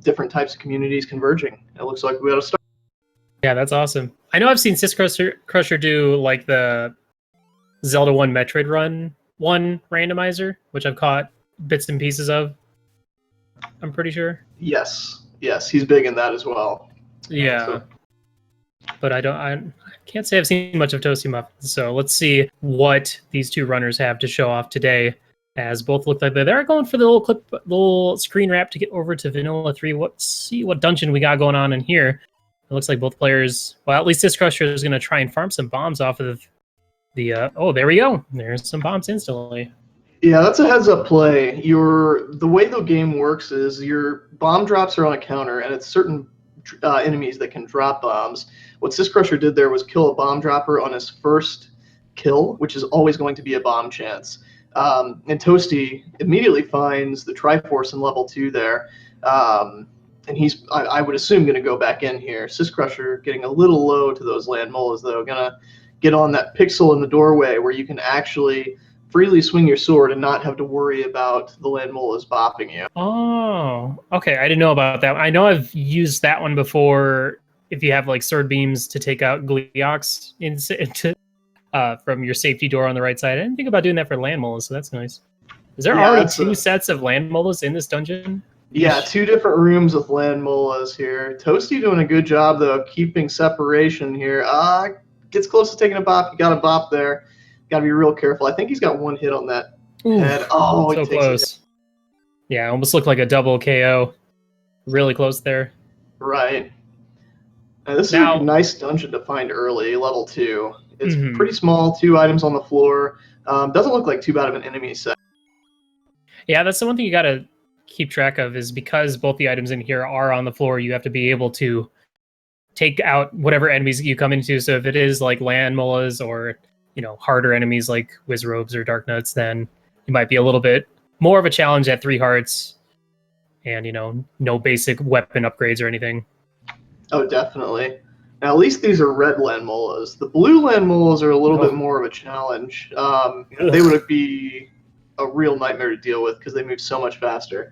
different types of communities converging. It looks like we got to start. Yeah, that's awesome. I know I've seen syscrusher do like the Zelda 1 Metroid Run 1 randomizer, which I've caught bits and pieces of. I'm pretty sure. Yes, he's big in that as well. Yeah. But I can't say I've seen much of Toasty Muffins, so let's see what these two runners have to show off today, as both look like they're going for the little screen wrap to get over to Vanilla 3. Let's see what dungeon we got going on in here. It looks like both players, well, at least this Crusher is going to try and farm some bombs off of the oh, there we go. There's some bombs instantly. Yeah, that's a heads-up play. The way the game works is your bomb drops are on a counter, and it's certain enemies that can drop bombs. What syscrusher did there was kill a bomb dropper on his first kill, which is always going to be a bomb chance. And Toasty immediately finds the Triforce in level 2 there. And he's, I would assume, going to go back in here. syscrusher getting a little low to those land molas, though. Going to get on that pixel in the doorway where you can actually freely swing your sword and not have to worry about the land molas bopping you. Oh, okay. I didn't know about that. I know I've used that one before. If you have like sword beams to take out Gleeox from your safety door on the right side. I didn't think about doing that for land molas, so that's nice. Is there already two sets of land molas in this dungeon? Yeah, 2 different rooms with land molas here. Toasty doing a good job, though, of keeping separation here. Gets close to taking a bop. You got a bop there. Got to be real careful. I think he's got 1 hit on that head. Oh, so close. Yeah, almost looked like a double KO. Really close there. Right. Now, this is a nice dungeon to find early, level 2. It's pretty small, 2 items on the floor. Doesn't look like too bad of an enemy set. Yeah, that's the one thing you got to keep track of, is because both the items in here are on the floor, you have to be able to take out whatever enemies you come into. So if it is like land molas or, you know, harder enemies like Wizrobes or Dark Nuts, then you might be a little bit more of a challenge at 3 hearts and, you know, no basic weapon upgrades or anything. Oh, definitely. Now, at least these are red land molas. The blue land molas are a little bit more of a challenge. They would be a real nightmare to deal with because they move so much faster.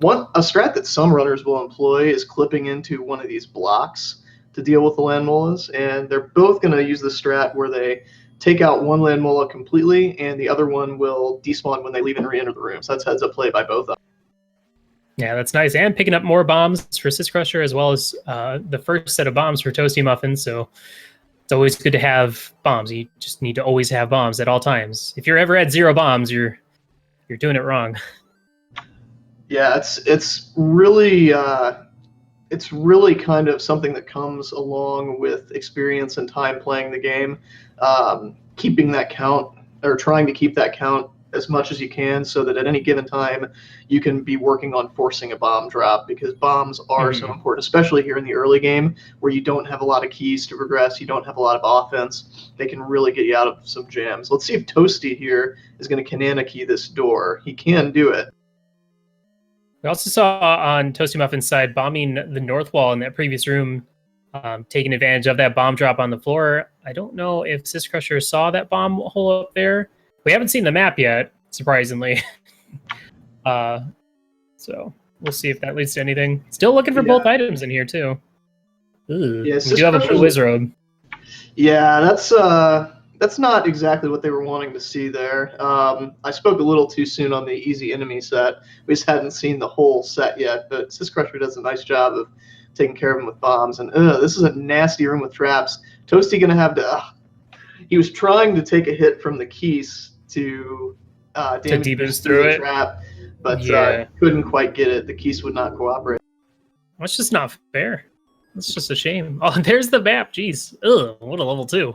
A strat that some runners will employ is clipping into one of these blocks to deal with the land molas, and they're both going to use the strat where they take out one land mola completely, and the other one will despawn when they leave and re-enter the room. So that's heads up play by both of them. Yeah, that's nice. And picking up more bombs for syscrusher, as well as the first set of bombs for Toasty Muffins. So it's always good to have bombs. You just need to always have bombs at all times. If you're ever at 0 bombs, you're doing it wrong. Yeah, it's really kind of something that comes along with experience and time playing the game. Keeping that count, or trying to keep that count as much as you can, so that at any given time you can be working on forcing a bomb drop, because bombs are so important, especially here in the early game where you don't have a lot of keys to progress, you don't have a lot of offense. They can really get you out of some jams. Let's see if Toasty here is going to Kanana key this door. He can do it. We also saw on Toasty Muffin's side bombing the north wall in that previous room, taking advantage of that bomb drop on the floor. I don't know if syscrusher saw that bomb hole up there. We haven't seen the map yet, surprisingly. So we'll see if that leads to anything. Still looking for both items in here, too. Ooh, yeah, we do have a blue Wizrobe. Yeah, that's not exactly what they were wanting to see there. I spoke a little too soon on the easy enemy set. We just hadn't seen the whole set yet, but syscrusher does a nice job of taking care of him with bombs. And this is a nasty room with traps. Toasty going to have to... he was trying to take a hit from the keys to deboost through it, trap, but couldn't quite get it. The keys would not cooperate. That's just not fair. That's just a shame. Oh, there's the map. Jeez. Ugh, what a level 2.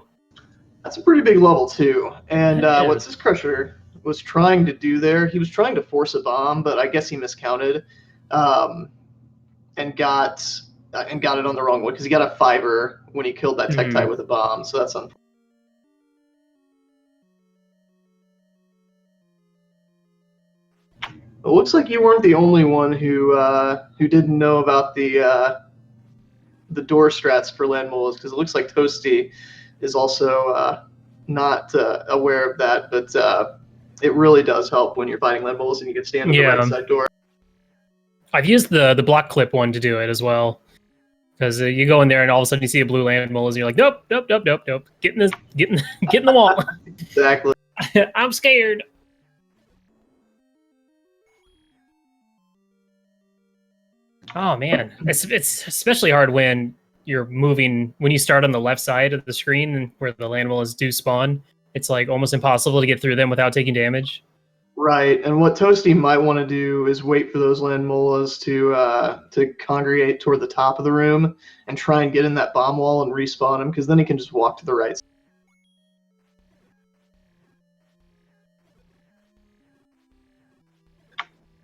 That's a pretty big level 2. And what syscrusher was trying to do there, he was trying to force a bomb, but I guess he miscounted and got it on the wrong one, because he got a 5er when he killed that Tektite with a bomb. So that's unfortunate. It looks like you weren't the only one who didn't know about the door strats for land molas, because it looks like Toasty is also not aware of that, but it really does help when you're fighting land molas and you can stand on the right side door. I've used the block clip one to do it as well. Because you go in there and all of a sudden you see a blue land mole and you're like, nope. Get in the wall. Exactly. I'm scared. Oh man, it's especially hard when you're moving when you start on the left side of the screen where the land moles do spawn. It's like almost impossible to get through them without taking damage. Right, and what Toasty might want to do is wait for those land molas to congregate toward the top of the room and try and get in that bomb wall and respawn him, because then he can just walk to the right.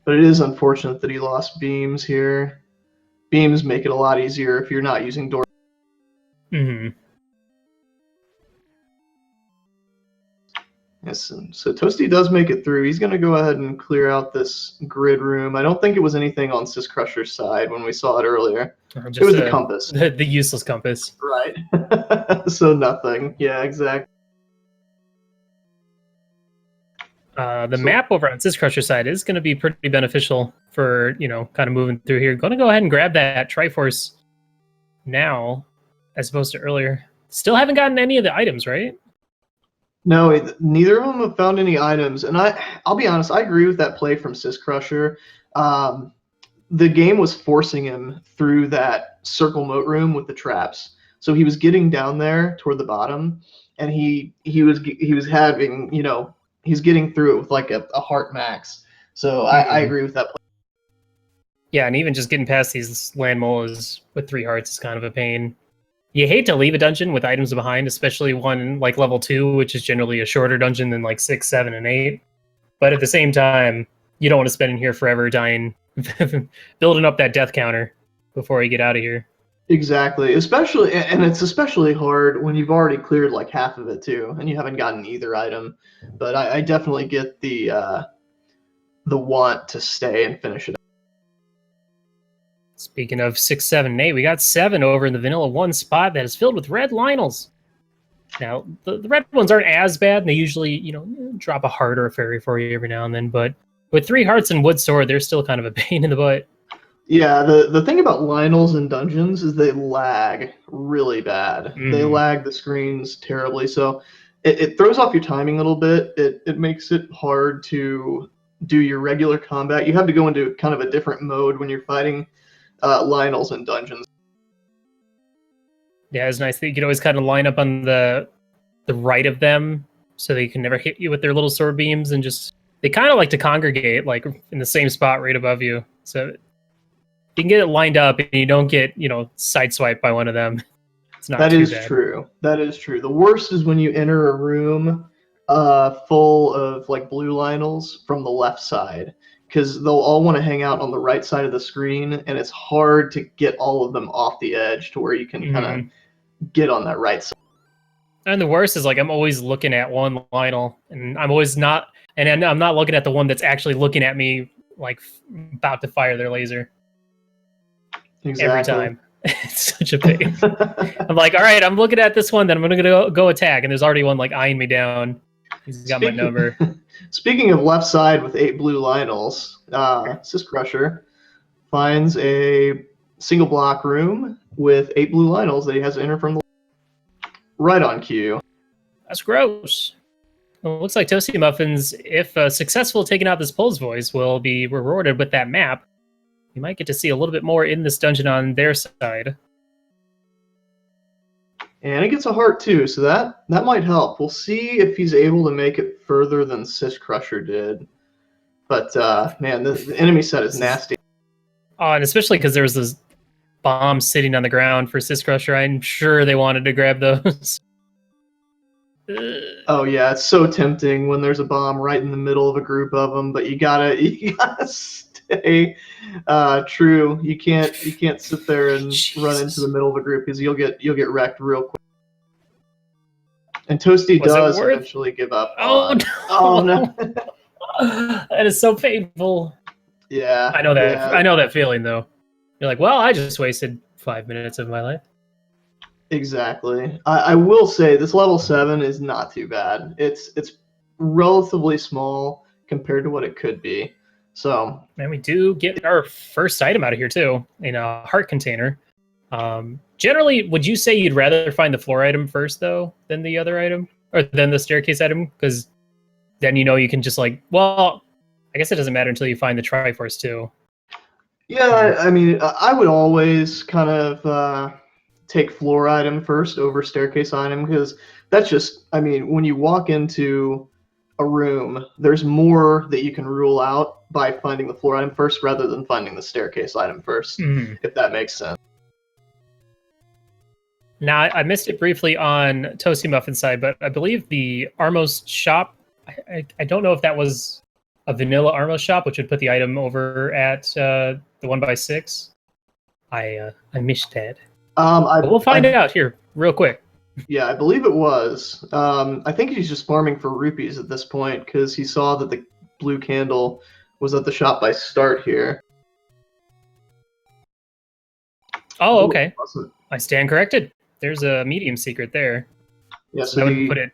But it is unfortunate that he lost beams here. Beams make it a lot easier if you're not using door. Mm-hmm. Yes, and so Toasty does make it through. He's going to go ahead and clear out this grid room. I don't think it was anything on Syscrusher's side when we saw it earlier. It was the compass. The useless compass. Right. So nothing. Yeah, exactly. The map over on Syscrusher's side is going to be pretty beneficial for, kind of moving through here. Going to go ahead and grab that Triforce now, as opposed to earlier. Still haven't gotten any of the items, right? No, neither of them have found any items, and I'll be honest, I agree with that play from Syscrusher. The game was forcing him through that circle moat room with the traps, so he was getting down there toward the bottom, and he was having, he's getting through it with like a heart max. So I agree with that play. Yeah, and even just getting past these land moles with 3 hearts is kind of a pain. You hate to leave a dungeon with items behind, especially one like level 2, which is generally a shorter dungeon than like 6, 7, and 8. But at the same time, you don't want to spend in here forever dying, building up that death counter before you get out of here. Exactly, and it's especially hard when you've already cleared like half of it too, and you haven't gotten either item. But I definitely get the want to stay and finish it. Speaking of 6, 7, and 8, we got 7 over in the Vanilla 1 spot that is filled with red Lionels. Now, the red ones aren't as bad, and they usually, drop a heart or a fairy for you every now and then, but with 3 hearts and wood sword, they're still kind of a pain in the butt. Yeah, the thing about Lionels in dungeons is they lag really bad. They lag the screens terribly, so it throws off your timing a little bit. It makes it hard to do your regular combat. You have to go into kind of a different mode when you're fighting Lionels in dungeons. Yeah, it's nice that you can always kind of line up on the right of them so they can never hit you with their little sword beams, and just they kind of like to congregate like in the same spot right above you. So you can get it lined up and you don't get, sideswiped by one of them. It's not That too is bad. true. That is true. The worst is when you enter a room full of like blue Lionels from the left side, because they'll all want to hang out on the right side of the screen, and it's hard to get all of them off the edge to where you can kind of get on that right side. And the worst is like I'm always looking at one Lionel, and I'm always not, and I'm not looking at the one that's actually looking at me, like about to fire their laser. Exactly. Every time. It's such a pain. I'm like, all right, I'm looking at this one, then I'm gonna go attack, and there's already one like eyeing me down. He's got my number. Speaking of left side with 8 blue Lionels, Syscrusher finds a single block room with 8 blue Lionels that he has to enter from the right on cue. That's gross. Well, it looks like Toasty Muffins, if successful taking out this Pulse Voice, will be rewarded with that map. You might get to see a little bit more in this dungeon on their side. And it gets a heart too, so that might help. We'll see if he's able to make it further than Syscrusher did. But man, the enemy set is nasty. Oh, and especially because there was those bombs sitting on the ground for Syscrusher. I'm sure they wanted to grab those. Oh yeah, it's so tempting when there's a bomb right in the middle of a group of them, but you gotta stay true. You can't sit there and run into the middle of a group, because you'll get wrecked real quick. And Toasty does eventually give up. Oh no! Oh no! That is so painful. Yeah, I know that. Yeah. I know that feeling though. You're like, well, I just wasted 5 minutes of my life. Exactly. I will say this level 7 is not too bad. It's relatively small compared to what it could be. So, and we do get our first item out of here too, in a heart container. Generally, would you say you'd rather find the floor item first though than the other item, or than the staircase item? Because then you can just like, well, I guess it doesn't matter until you find the Triforce too. yeah, I mean, I would always kind of take floor item first over staircase item because that's just, I mean, when you walk into a room, there's more that you can rule out by finding the floor item first rather than finding the staircase item first, if that makes sense. Now, I missed it briefly on Toasty Muffin side, but I believe the Armos shop, I don't know if that was a vanilla Armos shop, which would put the item over at the 1x6. I missed that. But we'll find out here real quick. Yeah, I believe it was. I think he's just farming for rupees at this point because he saw that the blue candle was at the shop by start here. Oh, okay. I stand corrected. There's a medium secret there. Yeah, so I would put it.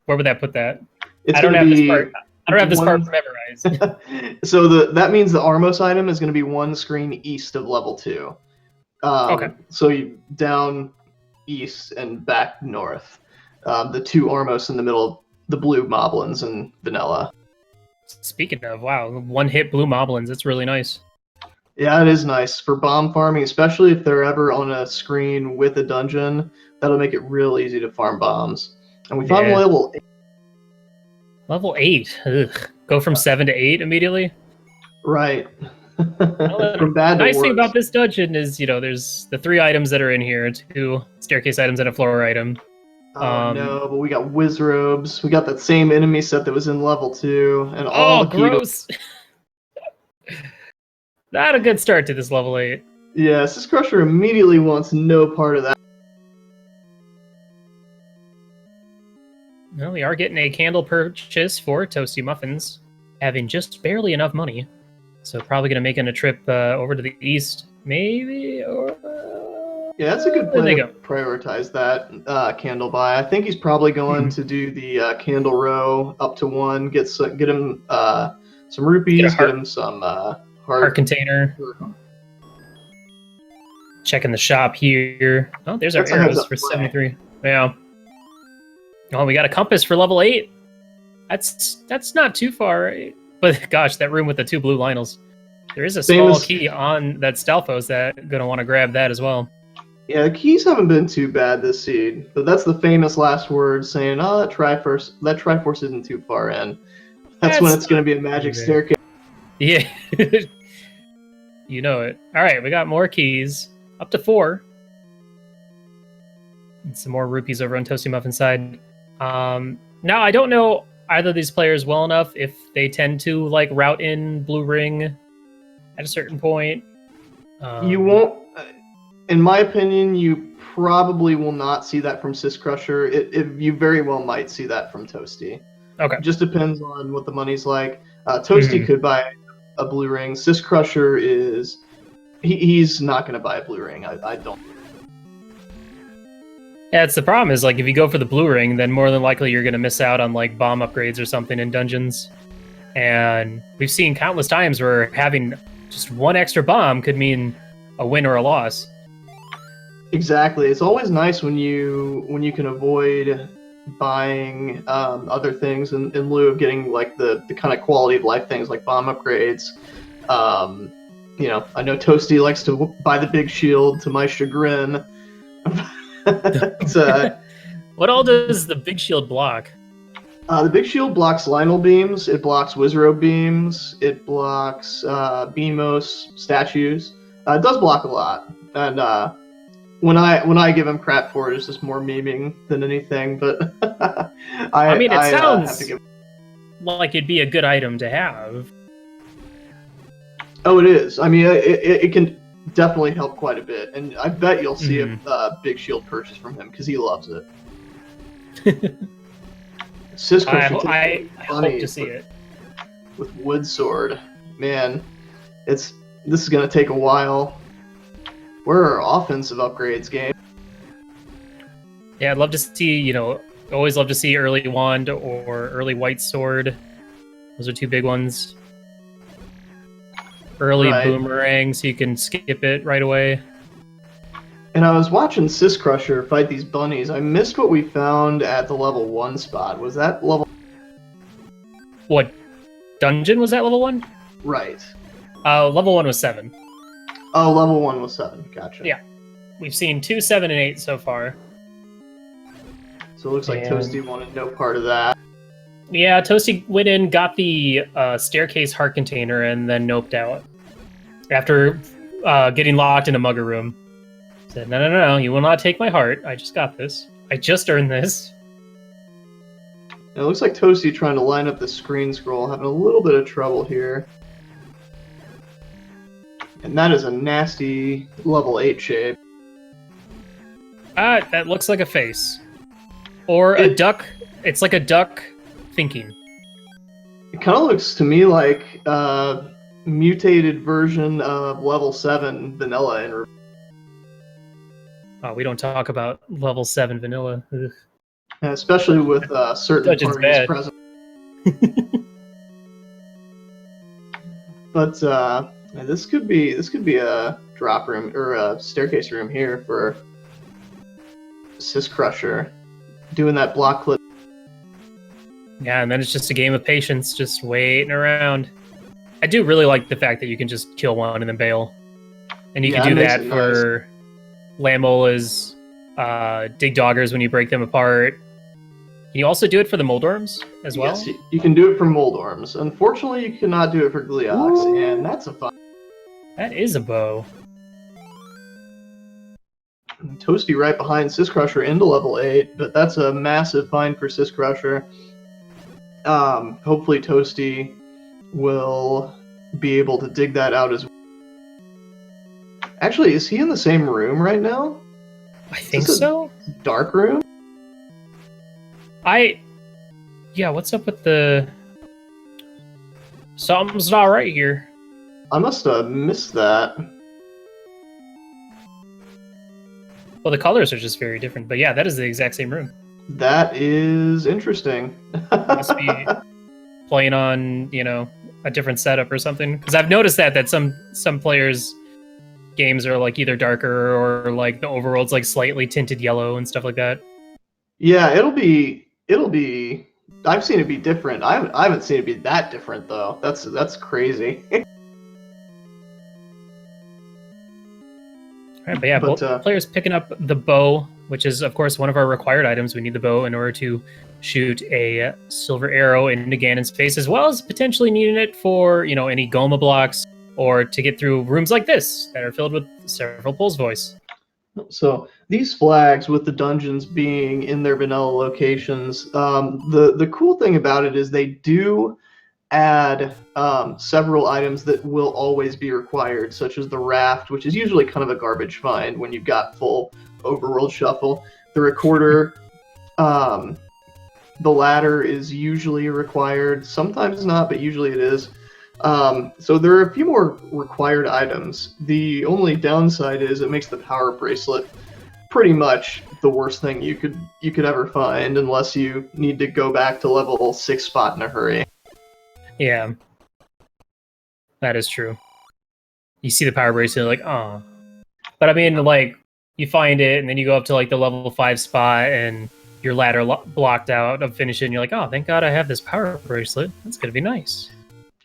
Where would that put that? It's I don't have this part. I don't have this part memorized. So that means the Armos item is going to be one screen east of level 2. Okay. So you down east and back north. The 2 Armos in the middle, the blue moblins and vanilla. Speaking of, wow, one-hit blue moblins. It's really nice. Yeah, it is nice for bomb farming, especially if they're ever on a screen with a dungeon. That'll make it real easy to farm bombs. And we found level 8. Level 8. Ugh. Go from 7 to 8 immediately? Right. From bad to worse. Nice thing about this dungeon is, there's the 3 items that are in here, 2 staircase items and a floor item. No, but we got whiz robes. We got that same enemy set that was in level 2. And all the gross! Not a good start to this level 8. Yeah, Syscrusher immediately wants no part of that. Well, we are getting a candle purchase for Toasty Muffins, having just barely enough money. So probably going to make a trip over to the east, maybe? Or yeah, that's a good plan to prioritize that candle buy. I think he's probably going to do the candle row up to 1, get him some rupees, get him some heart container. Checking the shop here. Oh, there's our arrows for 73. Yeah. Oh, we got a compass for level 8. That's not too far, right? But gosh, that room with the 2 blue Lionels. There is a small key on that Stalfos that gonna want to grab that as well. Yeah, the keys haven't been too bad this seed, but that's the famous last word saying, "Oh, that Triforce isn't too far in." That's when it's gonna be a magic staircase. Yeah, you know it. All right, we got more keys, up to 4, and some more rupees over on Toasty Muffin side. Now I don't know either of these players well enough if they tend to like route in blue ring at a certain point. You won't, in my opinion, you probably will not see that from Syscrusher. You very well might see that from Toasty. Okay. It just depends on what the money's like. Toasty could buy a blue ring. Syscrusher is, he's not going to buy a blue ring. I don't. Yeah, it's the problem is like if you go for the blue ring, then more than likely you're going to miss out on like bomb upgrades or something in dungeons. And we've seen countless times where having just 1 extra bomb could mean a win or a loss. Exactly. It's always nice when you can avoid buying other things in lieu of getting like the kind of quality of life things like bomb upgrades. I know Toasty likes to buy the big shield to my chagrin. What all does the big shield block? The big shield blocks Lionel beams, it blocks Wizrobe beams, it blocks Beamos statues. It does block a lot, and when I give him crap for it, it's just more memeing than anything. But it sounds like it'd be a good item to have. Oh, it is. I mean, it can definitely help quite a bit, and I bet you'll see a big shield purchase from him because he loves it. I hope to see it with wood sword. Man, this is gonna take a while. We're offensive upgrades game. Yeah, I'd love to see. Always love to see early wand or early white sword. Those are 2 big ones. early Right. boomerang so you can skip it right away. And I was watching Syscrusher fight these bunnies. I missed what we found at the level 1 spot. Was that level... What dungeon was that, level 1? Right. Level 1 was 7. Oh, level 1 was 7. Gotcha. Yeah. We've seen 2, 7, and 8 so far. So it looks like And- Toasty wanted no part of that. Yeah, Toasty went in, got the staircase heart container, and then noped out. After getting locked in a mugger room. Said, no, you will not take my heart. I just got this. I just earned this. And it looks like Toasty trying to line up the screen scroll, having a little bit of trouble here. And that is a nasty level 8 shape. That looks like a face. Or a duck. It's like a duck thinking. It kind of looks to me like a mutated version of level 7 vanilla in... We don't talk about level 7 vanilla. Ugh. Especially with certain Dungeon's parties bad. present. But this could be a drop room or a staircase room here for Syscrusher, doing that block clip. Yeah, and then it's just a game of patience, just waiting around. I do really like the fact that you can just kill one and then bail. And you Yeah, can do that that makes it for Lamola's dig doggers when you break them apart. Can you also do it for the Moldorms as well? Yes, you can do it for Moldorms. Unfortunately, you cannot do it for Gleox, and that's a fun. That is a bow. Toasty right behind Syscrusher into level 8, but that's a massive find for Syscrusher. Hopefully Toasty will be able to dig that out as well. Actually, is he in the same room right now? I think this a- so. Dark room? Yeah, what's up with the... Something's not right here. I must have missed that. Well, the colors are just very different. But yeah, that is the exact same room. That is interesting. Must be playing on, a different setup or something. Because I've noticed that some players' games are like either darker or like the overworld's like slightly tinted yellow and stuff like that. Yeah, it'll be. I've seen it be different. I haven't seen it be that different though. That's crazy. Right, but yeah, both players picking up the bow, which is of course one of our required items. We need the bow in order to shoot a silver arrow into Ganon's face, as well as potentially needing it for any Goma blocks or to get through rooms like this that are filled with several Bull's voice. So these flags with the dungeons being in their vanilla locations, the cool thing about it is they do add several items that will always be required, such as the raft, which is usually kind of a garbage find when you've got full overworld shuffle. The recorder, the ladder is usually required, sometimes not, but usually it is. So there are a few more required items. The only downside is it makes the power bracelet pretty much the worst thing you could ever find, unless you need to go back to level 6 spot in a hurry. Yeah, that is true. You see the power bracelet, like, oh. But I mean, like, you find it, and then you go up to like the level 5 spot, and your ladder blocked out of finishing. You're like, oh, thank God I have this power bracelet. That's gonna be nice.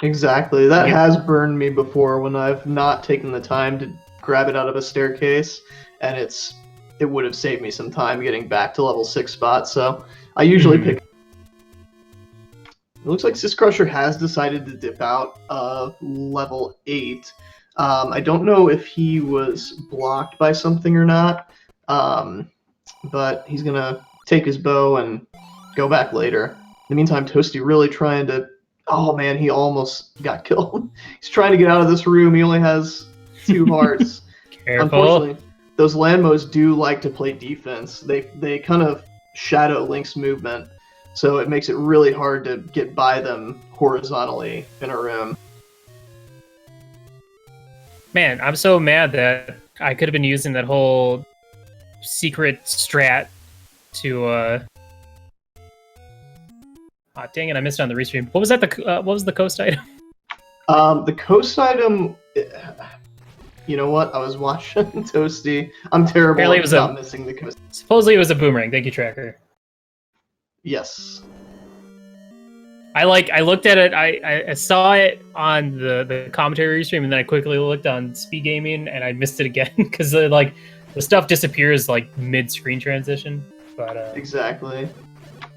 Exactly. That has burned me before when I've not taken the time to grab it out of a staircase, and it would have saved me some time getting back to level 6 spot. So I usually pick. It looks like Syscrusher has decided to dip out of level 8. I don't know if he was blocked by something or not, but he's gonna take his bow and go back later. In the meantime, Toasty really trying to... Oh man, he almost got killed. He's trying to get out of this room. He only has 2 hearts. Careful. Unfortunately, those Landmos do like to play defense. They kind of shadow Link's movement, so it makes it really hard to get by them horizontally in a room. Man, I'm so mad that I could have been using that whole secret strat to dang it, I missed it on the restream. What was that? What was the coast item? The coast item. You know what? I was watching Toasty. I'm terrible Apparently it at was not missing the coast. Supposedly it was a boomerang. Thank you, Tracker. Yes. I looked at it. I saw it on the commentary stream, and then I quickly looked on Speed Gaming, and I missed it again because the stuff disappears like mid screen transition. But exactly.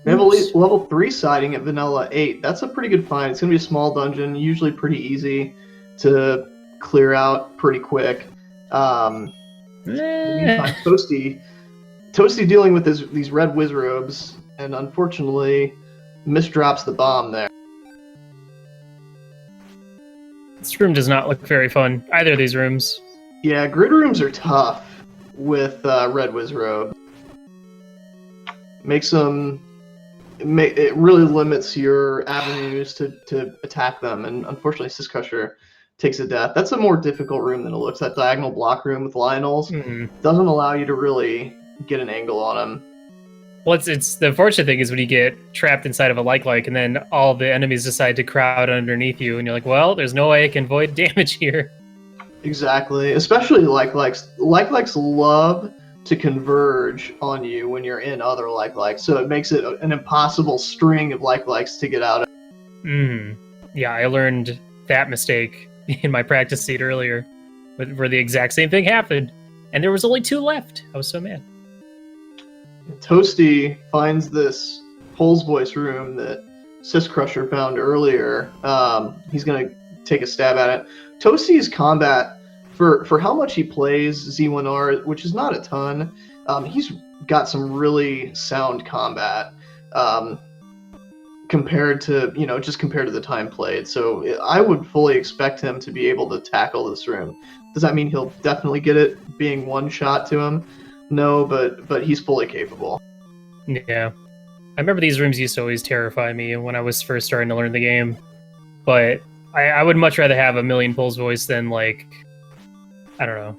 We have a level 3 sighting at Vanilla 8. That's a pretty good find. It's gonna be a small dungeon, usually pretty easy to clear out pretty quick. In the meantime, Toasty dealing with these red wizrobes, and unfortunately misdrops the bomb there. This room does not look very fun. Either of these rooms. Yeah, grid rooms are tough with red wizrobe. It really limits your avenues to attack them, and unfortunately Syscrusher takes a death. That's a more difficult room than it looks. That diagonal block room with Lionels doesn't allow you to really get an angle on him. Well, it's the unfortunate thing is when you get trapped inside of a like, and then all the enemies decide to crowd underneath you, and you're like, well, there's no way I can avoid damage here. Exactly, especially like-likes. Like-likes love to converge on you when you're in other like-likes, so it makes it an impossible string of like-likes to get out of. Yeah, I learned that mistake in my practice seat earlier, where the exact same thing happened, and there was only 2 left. I was so mad. Toasty finds this Pole's Voice room that Syscrusher found earlier. He's gonna take a stab at it. Toasty's combat, for how much he plays Z1R, which is not a ton, he's got some really sound combat compared to the time played. So I would fully expect him to be able to tackle this room. Does that mean he'll definitely get it being one shot to him? No, but he's fully capable. Yeah. I remember these rooms used to always terrify me when I was first starting to learn the game. But I would much rather have a million Pole's Voice than, like, I don't know.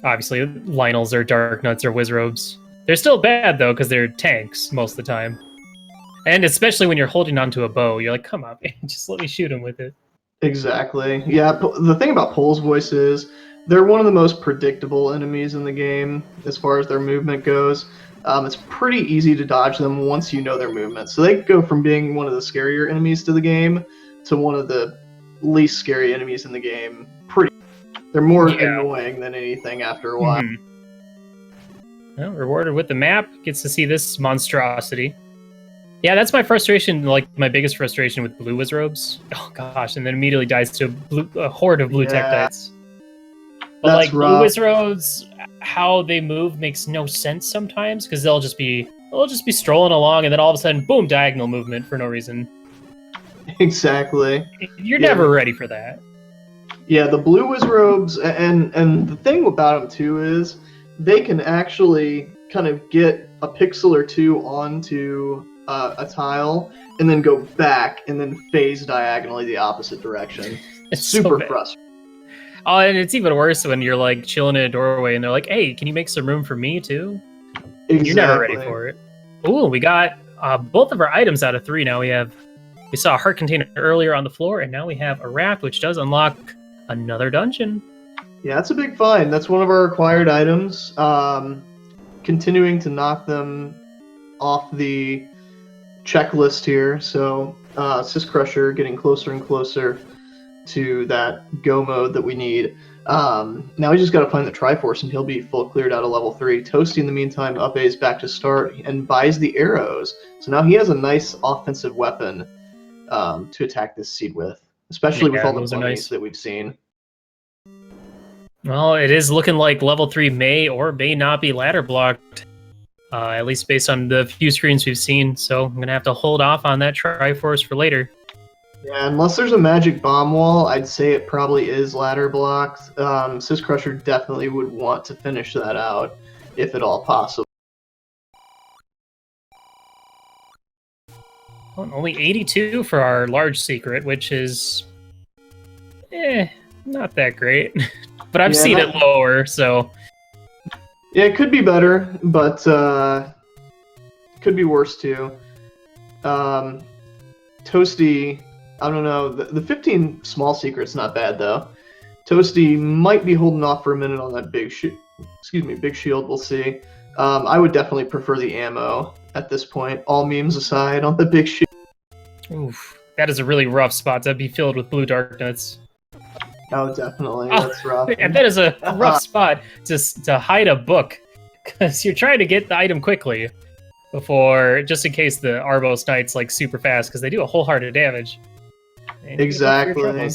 Obviously, Lionels or Dark Nuts or Wizrobes. They're still bad, though, because they're tanks most of the time. And especially when you're holding onto a bow, you're like, come on, man, just let me shoot him with it. Exactly. Yeah, the thing about Pole's Voice is they're one of the most predictable enemies in the game as far as their movement goes. It's pretty easy to dodge them once you know their movement. So they go from being one of the scarier enemies to the game to one of the least scary enemies in the game. They're more annoying than anything after a while. Well, rewarded with the map, gets to see this monstrosity. Yeah, that's my frustration, like my biggest frustration with blue wizrobes. Oh gosh, and then immediately dies to a horde of blue Tektites. But like blue wizrobes, how they move makes no sense sometimes because they'll just be strolling along and then all of a sudden, boom, diagonal movement for no reason. Exactly. You're never ready for that. Yeah, the blue wizrobes, and the thing about them too is they can actually kind of get a pixel or two onto a tile and then go back and then phase diagonally the opposite direction. It's super frustrating. Oh, and it's even worse when you're like chilling in a doorway and they're like, "Hey, can you make some room for me too?" Exactly. You're never ready for it. Ooh, we got both of our items out of 3 now. We saw a heart container earlier on the floor, and now we have a raft, which does unlock another dungeon. Yeah, that's a big find. That's one of our acquired items. Continuing to knock them off the checklist here. So Syscrusher getting closer and closer to that go mode that we need. Now we just got to find the Triforce, and he'll be full cleared out of level 3. Toasty, in the meantime, up A's back to start and buys the arrows. So now he has a nice offensive weapon to attack this seed with, especially with all the bunnies that we've seen. Well, it is looking like level 3 may or may not be ladder blocked, at least based on the few screens we've seen. So I'm going to have to hold off on that Triforce for later. Yeah, unless there's a magic bomb wall, I'd say it probably is ladder blocked. Syscrusher definitely would want to finish that out, if at all possible. Well, only 82 for our large secret, which is, not that great. But I've seen it lower, so... Yeah, it could be better, but could be worse too. Toasty I don't know. The 15 small secret's not bad though. Toasty might be holding off for a minute on that big big shield. We'll see. I would definitely prefer the ammo at this point. All memes aside, on the big shield. Oof, that is a really rough spot to be filled with blue dark nuts. Oh, definitely. That's rough. And that is a rough spot to hide a book, because you're trying to get the item quickly before, just in case the Arbos Knight's like super fast, because they do a whole heart of damage. Exactly.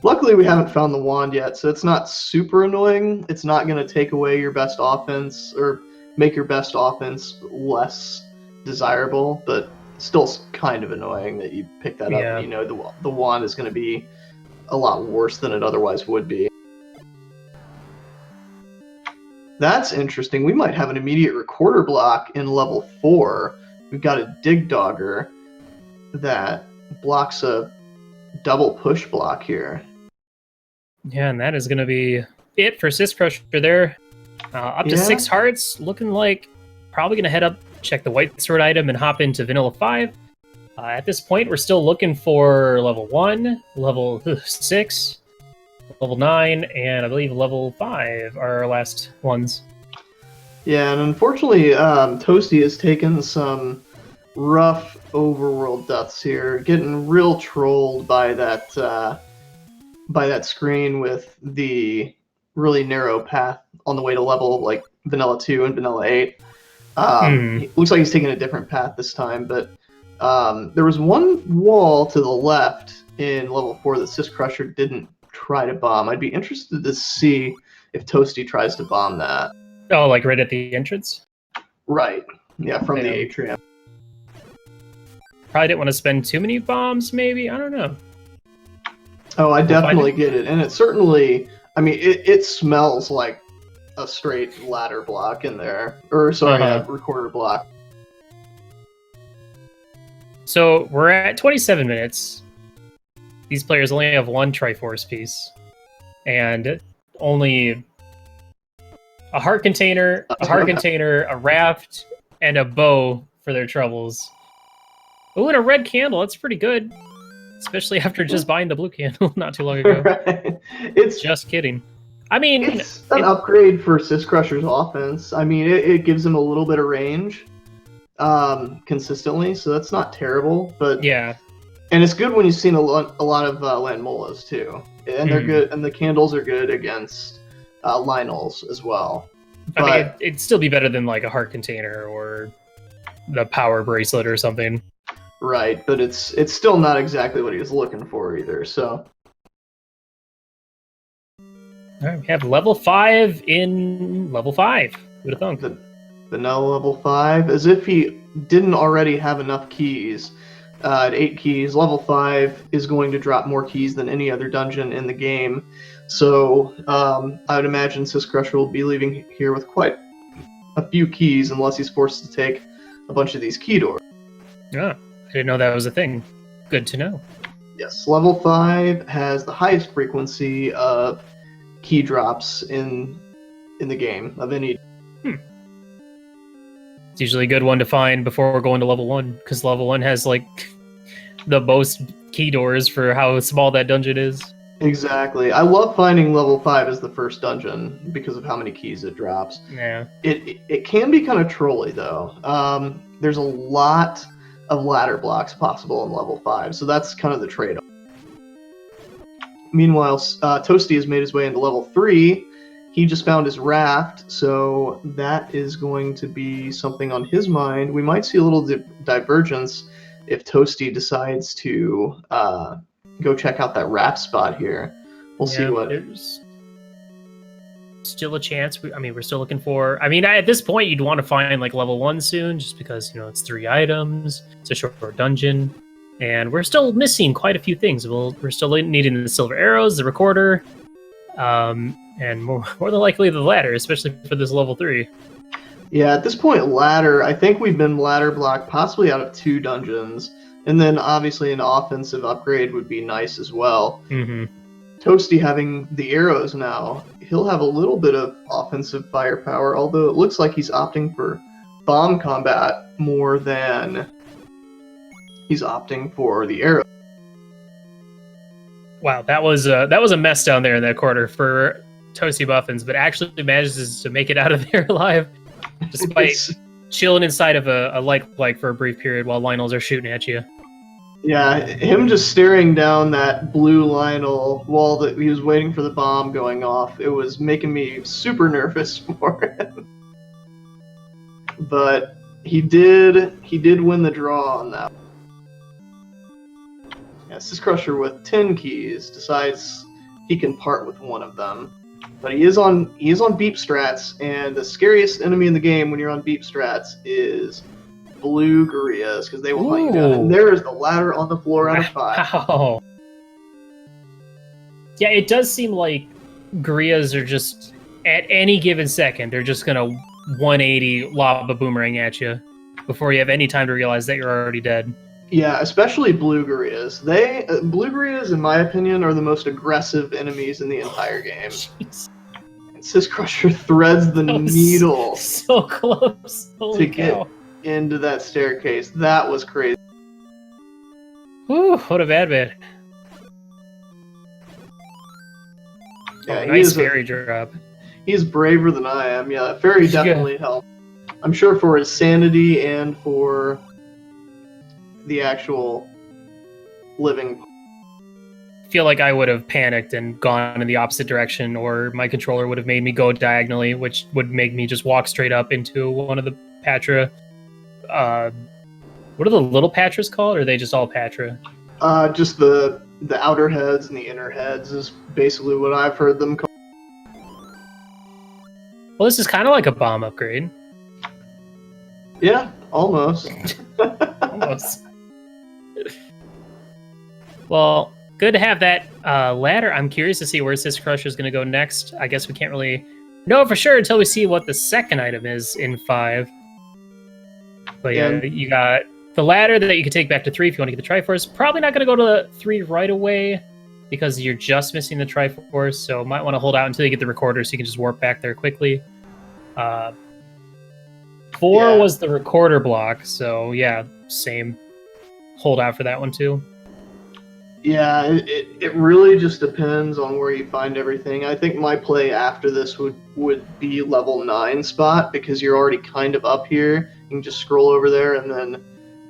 Luckily, we haven't found the wand yet, so it's not super annoying. It's not going to take away your best offense or make your best offense less desirable, but still kind of annoying that you pick that up and you know the wand is going to be a lot worse than it otherwise would be. That's interesting. We might have an immediate recorder block in level 4. We've got a dig dogger that blocks a double push block here. Yeah, and that is going to be it for syscrusher there. Up to 6 hearts, looking like probably going to head up, check the white sword item, and hop into vanilla 5. At this point, we're still looking for level 1, level 6, level 9, and I believe level 5 are our last ones. Yeah, and unfortunately, Toasty has taken some rough overworld deaths here, getting real trolled by that screen with the really narrow path on the way to level like vanilla 2 and vanilla 8. Looks like he's taking a different path this time, but there was one wall to the left in level 4 that syscrusher didn't try to bomb. I'd be interested to see if Toasty tries to bomb that. Oh, like right at the entrance? Right. Yeah, from the atrium. Probably didn't want to spend too many bombs, maybe? I don't know. Oh, I definitely get it. And it certainly, I mean, it smells like a straight ladder block in there. Or, sorry, a recorder block. So, we're at 27 minutes. These players only have one Triforce piece. And only a heart container, a raft, and a bow for their troubles. Oh, and a red candle. That's pretty good. Especially after just buying the blue candle not too long ago. Right. Just kidding. I mean, it's an upgrade for syscrusher's offense. I mean, it gives him a little bit of range consistently, so that's not terrible. But yeah, and it's good when you've seen a lot of Landmolas too, and they're good. And the candles are good against Lionels as well. But I mean, it'd still be better than like a heart container or the power bracelet or something. Right, but it's still not exactly what he was looking for either, so. Alright, we have level 5 in level 5. Who'd have thunk? The vanilla level 5, as if he didn't already have enough keys. At 8 keys, level 5 is going to drop more keys than any other dungeon in the game. So I would imagine syscrusher will be leaving here with quite a few keys unless he's forced to take a bunch of these key doors. Yeah. I didn't know that was a thing. Good to know. Yes, level 5 has the highest frequency of key drops in the game of any. It's usually a good one to find before going to level 1, because level 1 has like the most key doors for how small that dungeon is. Exactly. I love finding level 5 as the first dungeon because of how many keys it drops. Yeah. It can be kind of trolly though. There's a lot of ladder blocks possible in level 5, so that's kind of the trade-off. Meanwhile, Toasty has made his way into level 3. He just found his raft, so that is going to be something on his mind. We might see a little divergence if Toasty decides to go check out that raft spot here. We'll see what. There's still a chance. We're still looking for. I mean, at this point, you'd want to find like level 1 soon, just because it's 3 items. It's a short dungeon, and we're still missing quite a few things. We're still needing the silver arrows, the recorder, and more than likely the ladder, especially for this level 3. Yeah, at this point, ladder. I think we've been ladder blocked possibly out of 2 dungeons, and then obviously an offensive upgrade would be nice as well. Mm-hmm. Toasty having the arrows now, he'll have a little bit of offensive firepower, although it looks like he's opting for bomb combat more than he's opting for the arrow. Wow, that was a mess down there in that corner for Toasty Muffins, but actually manages to make it out of there alive, despite chilling inside of a like for a brief period while Lionels are shooting at you. Yeah, him just staring down that blue Lionel wall that he was waiting for the bomb going off, it was making me super nervous for him. But he did win the draw on that. Yeah, syscrusher with 10 keys decides he can part with one of them. But he is on beep strats, and the scariest enemy in the game when you're on beep strats is blue gorillas, because they will hunt you down. And there is the ladder on the floor out of 5. Wow. Yeah, it does seem like gorillas are just, at any given second, they're just going to 180 lob a boomerang at you before you have any time to realize that you're already dead. Yeah, especially blue gorillas. Blue gorillas, in my opinion, are the most aggressive enemies in the entire game. Jeez. And syscrusher threads the needle so close. Holy to cow. get into that staircase. That was crazy. Whew, what a bad bit. Yeah, nice fairy drop. He's braver than I am. Yeah, fairy definitely helped. I'm sure for his sanity and for the actual living. I feel like I would have panicked and gone in the opposite direction, or my controller would have made me go diagonally, which would make me just walk straight up into one of the Patra. What are the little Patras called, or are they just all Patra? Just the outer heads and the inner heads is basically what I've heard them called. Well, this is kind of like a bomb upgrade. Yeah, almost. Almost. Well, good to have that ladder. I'm curious to see where syscrusher is going to go next. I guess we can't really know for sure until we see what the second item is in 5. But yeah, you got the ladder that you can take back to 3 if you want to get the Triforce. Probably not going to go to 3 right away because you're just missing the Triforce, so might want to hold out until you get the recorder so you can just warp back there quickly. 4 was the recorder block, so yeah, same. Hold out for that one too. Yeah, it really just depends on where you find everything. I think my play after this would be level 9 spot, because you're already kind of up here. You can just scroll over there, and then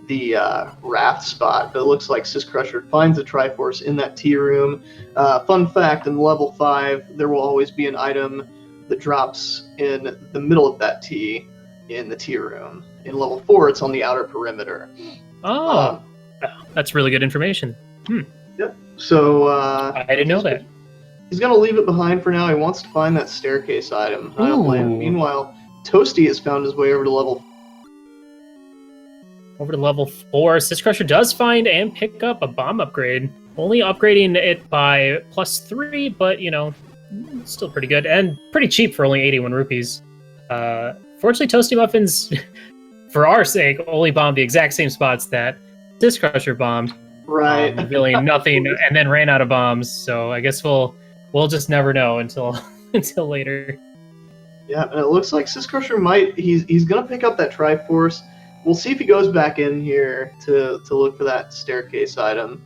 the raft spot. But it looks like syscrusher finds the Triforce in that tea room. Fun fact, in level 5, there will always be an item that drops in the middle of that tea in the tea room. In level 4, it's on the outer perimeter. Oh, that's really good information. Yep. So I didn't know that. He's gonna leave it behind for now. He wants to find that staircase item. I don't blame him. Meanwhile, Toasty has found his way over to level 4. Syscrusher does find and pick up a bomb upgrade. Only upgrading it by +3, but you know, still pretty good and pretty cheap for only 81 rupees. Fortunately, Toasty Muffins, for our sake, only bombed the exact same spots that Syscrusher bombed. Right. Revealing nothing, and then ran out of bombs. So I guess we'll just never know until later. Yeah, and it looks like syscrusher might he's gonna pick up that Triforce. We'll see if he goes back in here to look for that staircase item.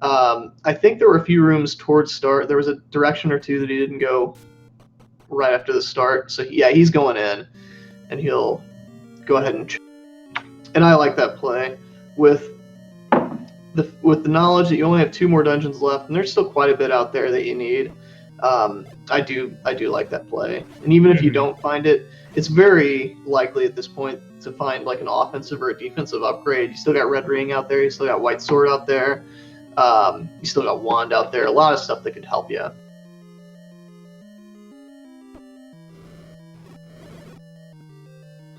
I think there were a few rooms towards start. There was a direction or two that he didn't go right after the start. So yeah, he's going in, and he'll go ahead and I like that play with the knowledge that you only have 2 more dungeons left, and there's still quite a bit out there that you need. I do like that play, and even if you don't find it, it's very likely at this point to find like an offensive or a defensive upgrade. You still got Red Ring out there, you still got White Sword out there, you still got Wand out there. A lot of stuff that could help you.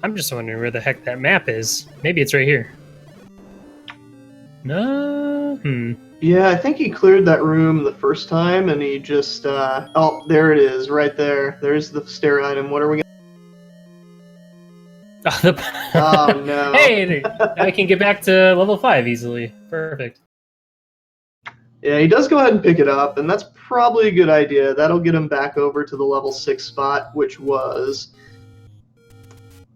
I'm just wondering where the heck that map is. Maybe it's right here. No. Yeah, I think he cleared that room the first time, and he just oh, there it is, right there. There's the stair item. What are we gonna? Oh no! Hey, now I can get back to level 5 easily. Perfect. Yeah, he does go ahead and pick it up, and that's probably a good idea. That'll get him back over to the level 6 spot, which was,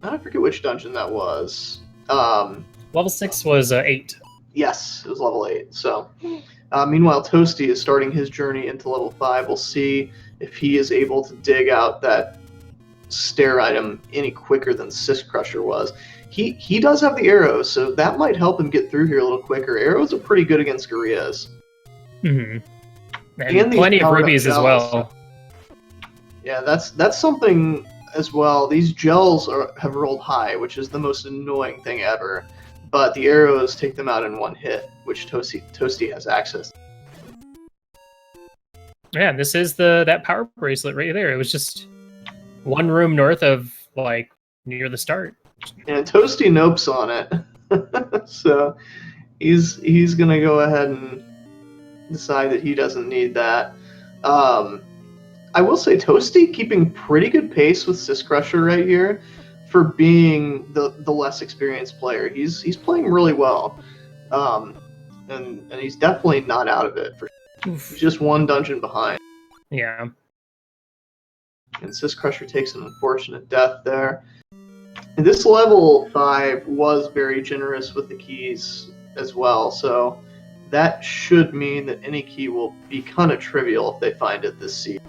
I forget which dungeon that was. Level 6 was 8. Yes, it was level 8. So Meanwhile, Toasty is starting his journey into level 5. We'll see if he is able to dig out that stair item any quicker than syscrusher was. He does have the arrows, so that might help him get through here a little quicker. Arrows are pretty good against gorillas. And plenty of rubies as well. Yeah, that's something as well. These gels have rolled high, which is the most annoying thing ever. But the arrows take them out in one hit, which Toasty has access to. Yeah, this is that power bracelet right there. It was just one room north of, like, near the start. And Toasty nopes on it. So he's going to go ahead and decide that he doesn't need that. I will say Toasty keeping pretty good pace with syscrusher right here for being the less experienced player. He's playing really well. And he's definitely not out of it. He's just one dungeon behind. Yeah. And syscrusher takes an unfortunate death there. And this level 5 was very generous with the keys as well, so that should mean that any key will be kind of trivial if they find it this season.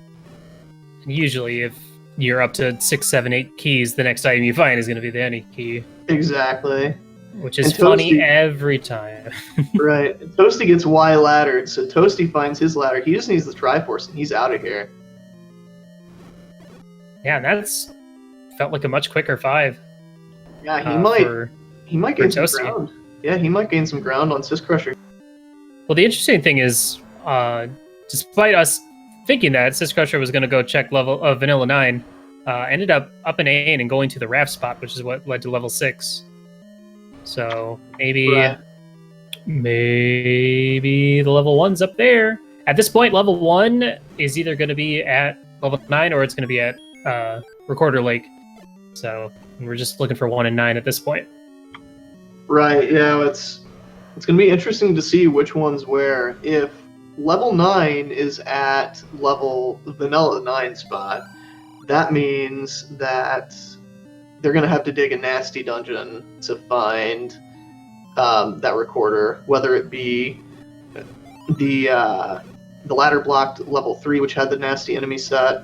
Usually, if you're up to 6, 7, 8 keys, the next item you find is going to be the any key. Exactly. Which is funny every time. Right. And Toasty gets Y laddered, so Toasty finds his ladder. He just needs the Triforce, and he's out of here. Yeah, that's felt like a much quicker 5. Yeah, he might gain some ground. Yeah, he might gain some ground on syscrusher. Well, the interesting thing is, despite us thinking that syscrusher was going to go check level of Vanilla 9, ended up an A and going to the raft spot, which is what led to level 6. So maybe the level 1's up there. At this point, level 1 is either going to be at level 9 or it's going to be at Recorder Lake. So we're just looking for 1 and 9 at this point. Right, yeah, it's going to be interesting to see which one's where. If level 9 is at level Vanilla 9 spot, that means that they're going to have to dig a nasty dungeon to find that recorder, whether it be the ladder blocked level 3, which had the nasty enemy set,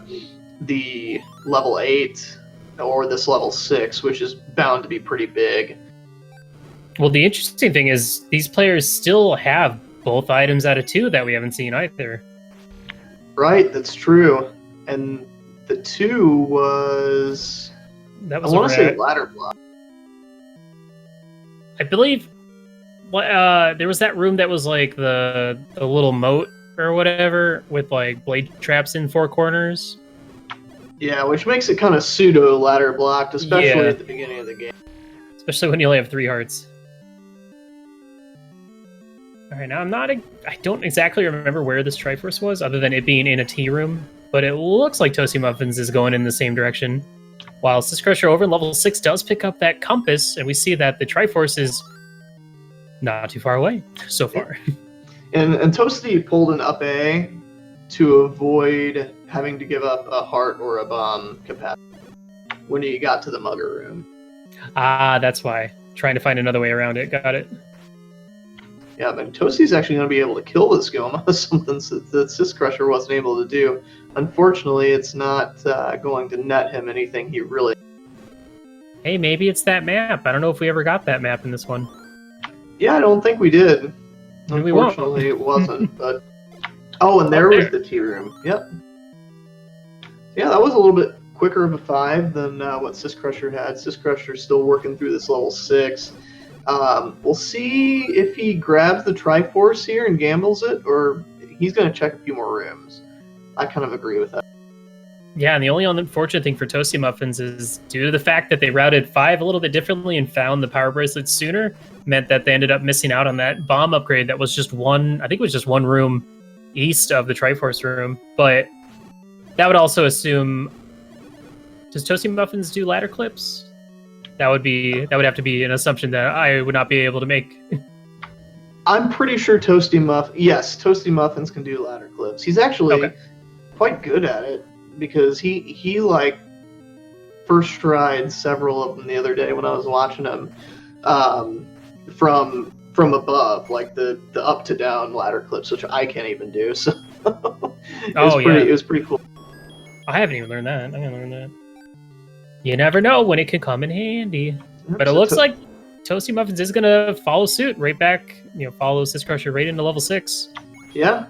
the level 8, or this level 6, which is bound to be pretty big. Well, the interesting thing is these players still have both items out of 2 that we haven't seen either. Right, that's true. And the 2 was... That was I want to say ladder block. I believe there was that room that was like the little moat or whatever with like blade traps in 4 corners. Yeah, which makes it kind of pseudo ladder blocked, especially at the beginning of the game. Especially when you only have 3 hearts. All right, now I don't exactly remember where this Triforce was, other than it being in a tea room. But it looks like Toasty Muffins is going in the same direction. While syscrusher over in level 6 does pick up that compass, and we see that the Triforce is not too far away so far. And Toasty pulled an up A to avoid having to give up a heart or a bomb capacity when he got to the mugger room. Ah, that's why. Trying to find another way around it. Got it. Yeah, but Toasty's actually going to be able to kill this Goma, something that syscrusher wasn't able to do. Unfortunately, it's not going to net him anything he really... Hey, maybe it's that map. I don't know if we ever got that map in this one. Yeah, I don't think we did. Maybe Unfortunately, it wasn't. But oh, and there was the tea room. Yep. Yeah, that was a little bit quicker of a 5 than what syscrusher had. Syscrusher's still working through this level 6. We'll see if he grabs the Triforce here and gambles it, or he's going to check a few more rooms. I kind of agree with that. Yeah, and the only unfortunate thing for Toasty Muffins is due to the fact that they routed 5 a little bit differently and found the power bracelet sooner, meant that they ended up missing out on that bomb upgrade that was just one room east of the Triforce room. But that would also assume... Does Toasty Muffins do ladder clips? That would have to be an assumption that I would not be able to make. I'm pretty sure Toasty Muffins can do ladder clips. He's actually quite good at it, because he like first tried several of them the other day when I was watching him from from above, like the up to down ladder clips, which I can't even do. So it was pretty cool. I haven't even learned that. I'm gonna learn that. You never know when it can come in handy. But it looks like Toasty Muffins is gonna follow suit right back. Follow syscrusher right into level 6. Yeah,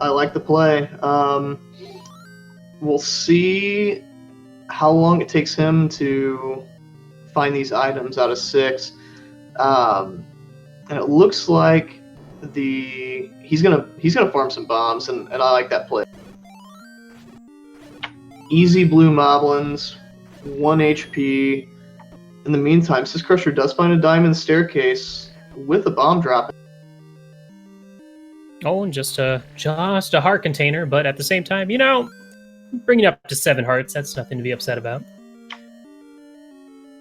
I like the play. We'll see how long it takes him to find these items out of 6. And it looks like he's gonna farm some bombs, and I like that play. Easy blue moblins, 1 HP. In the meantime, syscrusher does find a diamond staircase with a bomb drop. Oh, and just a heart container, but at the same time, bringing up to 7 hearts, that's nothing to be upset about.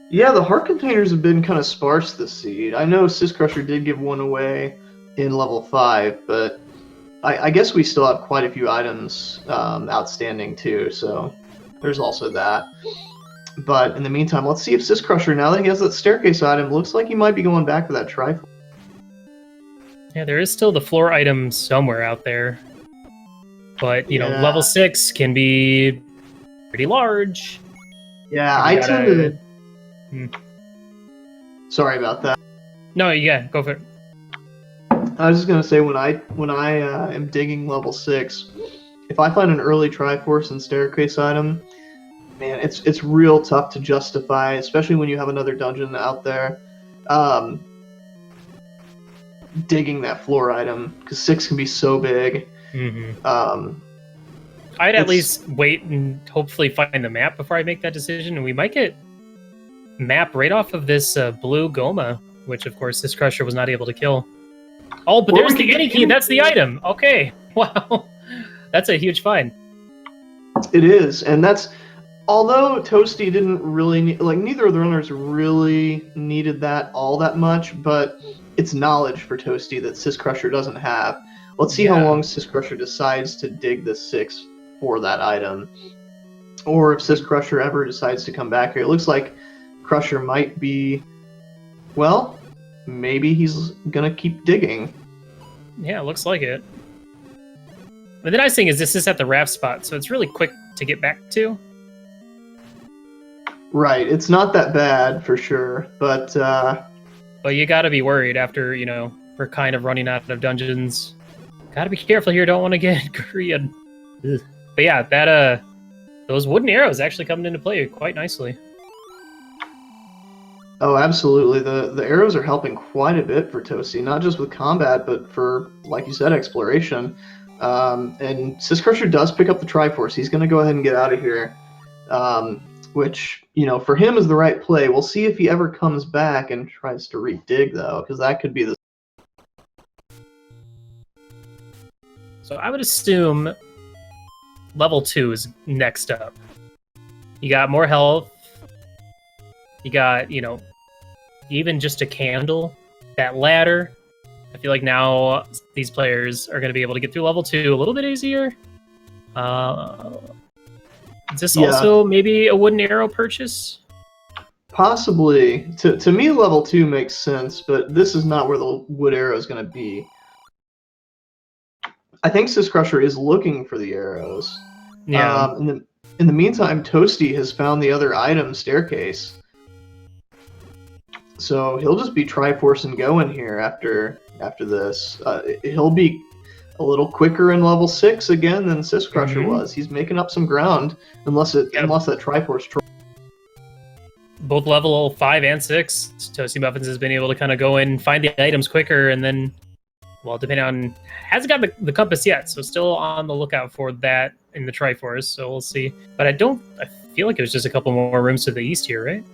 Yeah, the heart containers have been kind of sparse this seed. I know syscrusher did give one away in level 5, but I guess we still have quite a few items outstanding too, so there's also that. But in the meantime, let's see if syscrusher, now that he has that staircase item, looks like he might be going back for that trifle. Yeah, there is still the floor item somewhere out there. But, level 6 can be pretty large. Yeah, I tend to... Sorry about that. No, yeah, go for it. I was just going to say, when I am digging level 6, if I find an early Triforce and staircase item, man, it's real tough to justify, especially when you have another dungeon out there. Digging that floor item, because 6 can be so big. I'd at least wait and hopefully find the map before I make that decision, and we might get map right off of this blue Goma, which of course this Crusher was not able to kill. Oh, but there's the Guinea Key, that's the item! Okay, wow. That's a huge find. It is, and that's... Although Toasty didn't really need... Like, neither of the runners really needed that all that much, but it's knowledge for Toasty that syscrusher doesn't have. Let's see how long syscrusher decides to dig the 6 for that item. Or if syscrusher ever decides to come back here. It looks like Crusher might be... Well, maybe he's gonna keep digging. Yeah, it looks like it. But the nice thing is this is at the raft spot, so it's really quick to get back to. Right, it's not that bad for sure, but you gotta be worried after, we're kind of running out of dungeons. Gotta be careful here, don't want to get Korean. But yeah, those wooden arrows actually coming into play quite nicely. Oh, absolutely. The arrows are helping quite a bit for Toasty, not just with combat, but for, like you said, exploration. And syscrusher does pick up the Triforce. He's going to go ahead and get out of here, which, for him is the right play. We'll see if he ever comes back and tries to redig, though, because that could be the... So I would assume level 2 is next up. You got more health. You got, even just a candle. That ladder. I feel like now these players are going to be able to get through level 2 a little bit easier. Is this also maybe a wooden arrow purchase? Possibly. To me, level 2 makes sense, but this is not where the wood arrow is going to be. I think syscrusher is looking for the arrows. Yeah. In the meantime, Toasty has found the other item staircase. So he'll just be Triforce and going here after this. He'll be a little quicker in level 6 again than syscrusher was. He's making up some ground, unless that Triforce... Both level 5 and 6, Toasty Muffins has been able to kind of go in and find the items quicker, and then, well, depending on... Hasn't got the compass yet, so still on the lookout for that in the Triforce, so we'll see. But I feel like it was just a couple more rooms to the east here, right?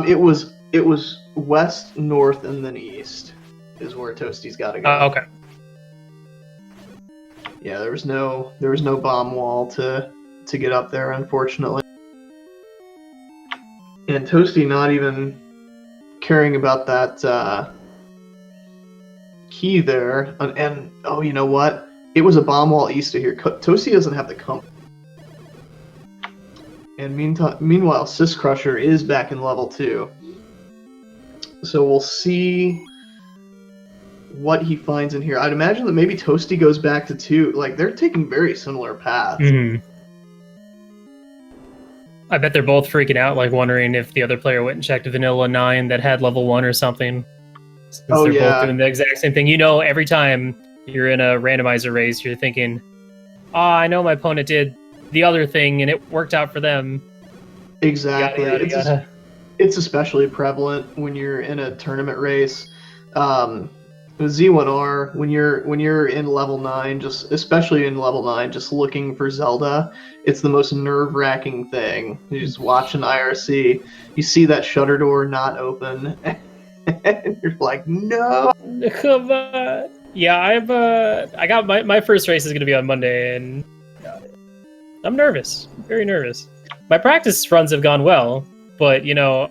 It was west, north, and then east is where Toasty's got to go. Okay. Yeah, there was no bomb wall to get up there, unfortunately. And Toasty not even caring about that key there. And oh, you know what? It was a bomb wall east of here. Toasty doesn't have the compass. And meanwhile, syscrusher is back in level 2. So we'll see what he finds in here. I'd imagine that maybe Toasty goes back to 2. Like, they're taking very similar paths. Mm-hmm. I bet they're both freaking out, like wondering if the other player went and checked Vanilla 9 that had level 1 or something. Since they're both doing the exact same thing. You know, every time you're in a randomizer race, you're thinking, I know my opponent did the other thing and it worked out for them. Exactly. Yada, yada, yada. It's especially prevalent when you're in a tournament race. With Z1R, when you're in level 9, especially in level 9, just looking for Zelda, it's the most nerve-wracking thing. You just watch an IRC, you see that shutter door not open, and you're like, no! Come on. Yeah, I got my first race is going to be on Monday, and I'm nervous. Very nervous. My practice runs have gone well, but, you know,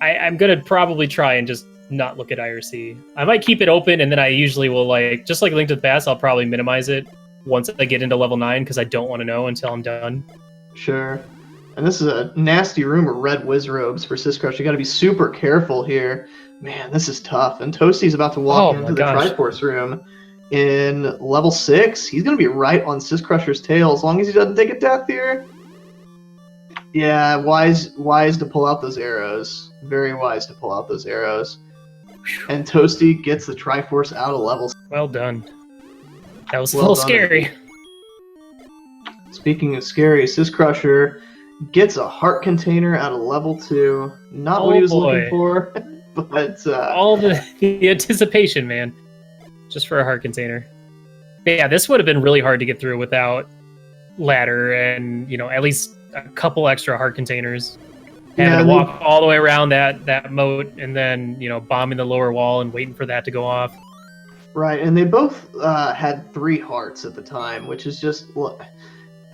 I'm going to probably try and just not look at IRC. I might keep it open, and then I usually will, like, just like Link to the Past, I'll probably minimize it once I get into level 9, because I don't want to know until I'm done. Sure. And this is a nasty room of red whiz robes for syscrusher. You got to be super careful here. Man, this is tough. And Toasty's about to walk into the Triforce room in level 6. He's going to be right on syscrusher's tail as long as he doesn't take a death here. Yeah, wise to pull out those arrows. Very wise to pull out those arrows. And Toasty gets the Triforce out of level 6. Well done. That was a little scary. Speaking of scary, syscrusher gets a heart container out of level 2. Not what he was looking for, but all the anticipation, man, just for a heart container. But yeah, this would have been really hard to get through without ladder and, you know, at least a couple extra heart containers. Having to walk all the way around that moat and then, you know, bombing the lower wall and waiting for that to go off. Right, and they both had 3 hearts at the time, which is just, look,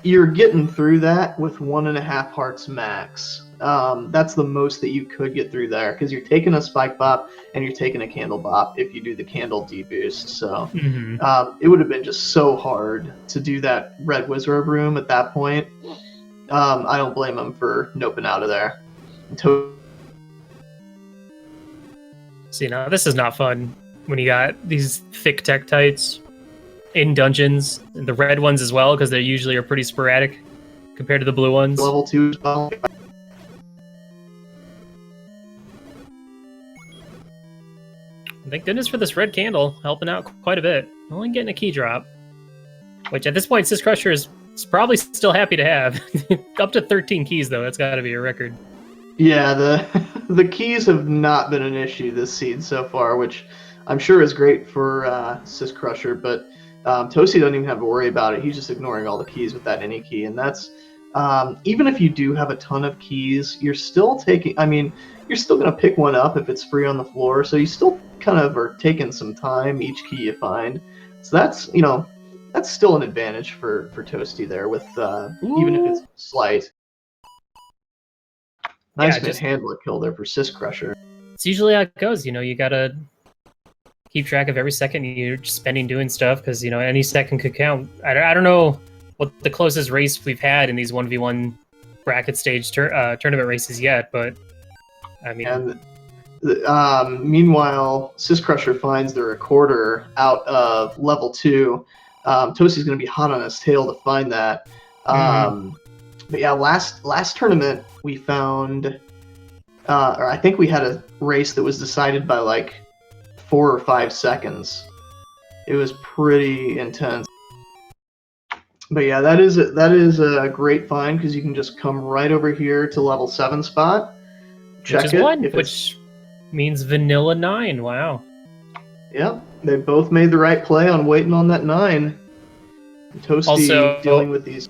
you're getting through that with 1.5 hearts max. That's the most that you could get through there, because you're taking a spike bop and you're taking a candle bop if you do the candle deboost. So it would have been just so hard to do that red wizard room at that point. I don't blame him for noping out of there. See, now this is not fun when you got these thick Tektites in dungeons, and the red ones as well, because they usually are pretty sporadic compared to the blue ones. Level 2 as well. Thank goodness for this red candle, helping out quite a bit. Only getting a key drop, which at this point, syscrusher is probably still happy to have. Up to 13 keys, though. That's got to be a record. Yeah, the keys have not been an issue this seed so far, which I'm sure is great for syscrusher, but Toasty doesn't even have to worry about it. He's just ignoring all the keys with that any key, and that's even if you do have a ton of keys, you're still taking. I mean, you're still gonna pick one up if it's free on the floor, so you still kind of are taking some time each key you find. So that's, you know, that's still an advantage for Toasty there with even if it's slight. Nice handler kill there for syscrusher. It's usually how it goes. You know, you gotta keep track of every second you're spending doing stuff, because, you know, any second could count. I don't know what the closest race we've had in these 1v1 bracket stage tournament races yet, but I mean. And meanwhile, syscrusher finds the recorder out of level 2. Toasty's going to be hot on his tail to find that. But yeah, last tournament we found, or I think we had a race that was decided by like 4 or 5 seconds. It was pretty intense. But yeah, that is a great find, because you can just come right over here to level 7 spot. Check which is one, which means vanilla 9. Wow. Yep, they both made the right play on waiting on that 9. Toasty also dealing with these.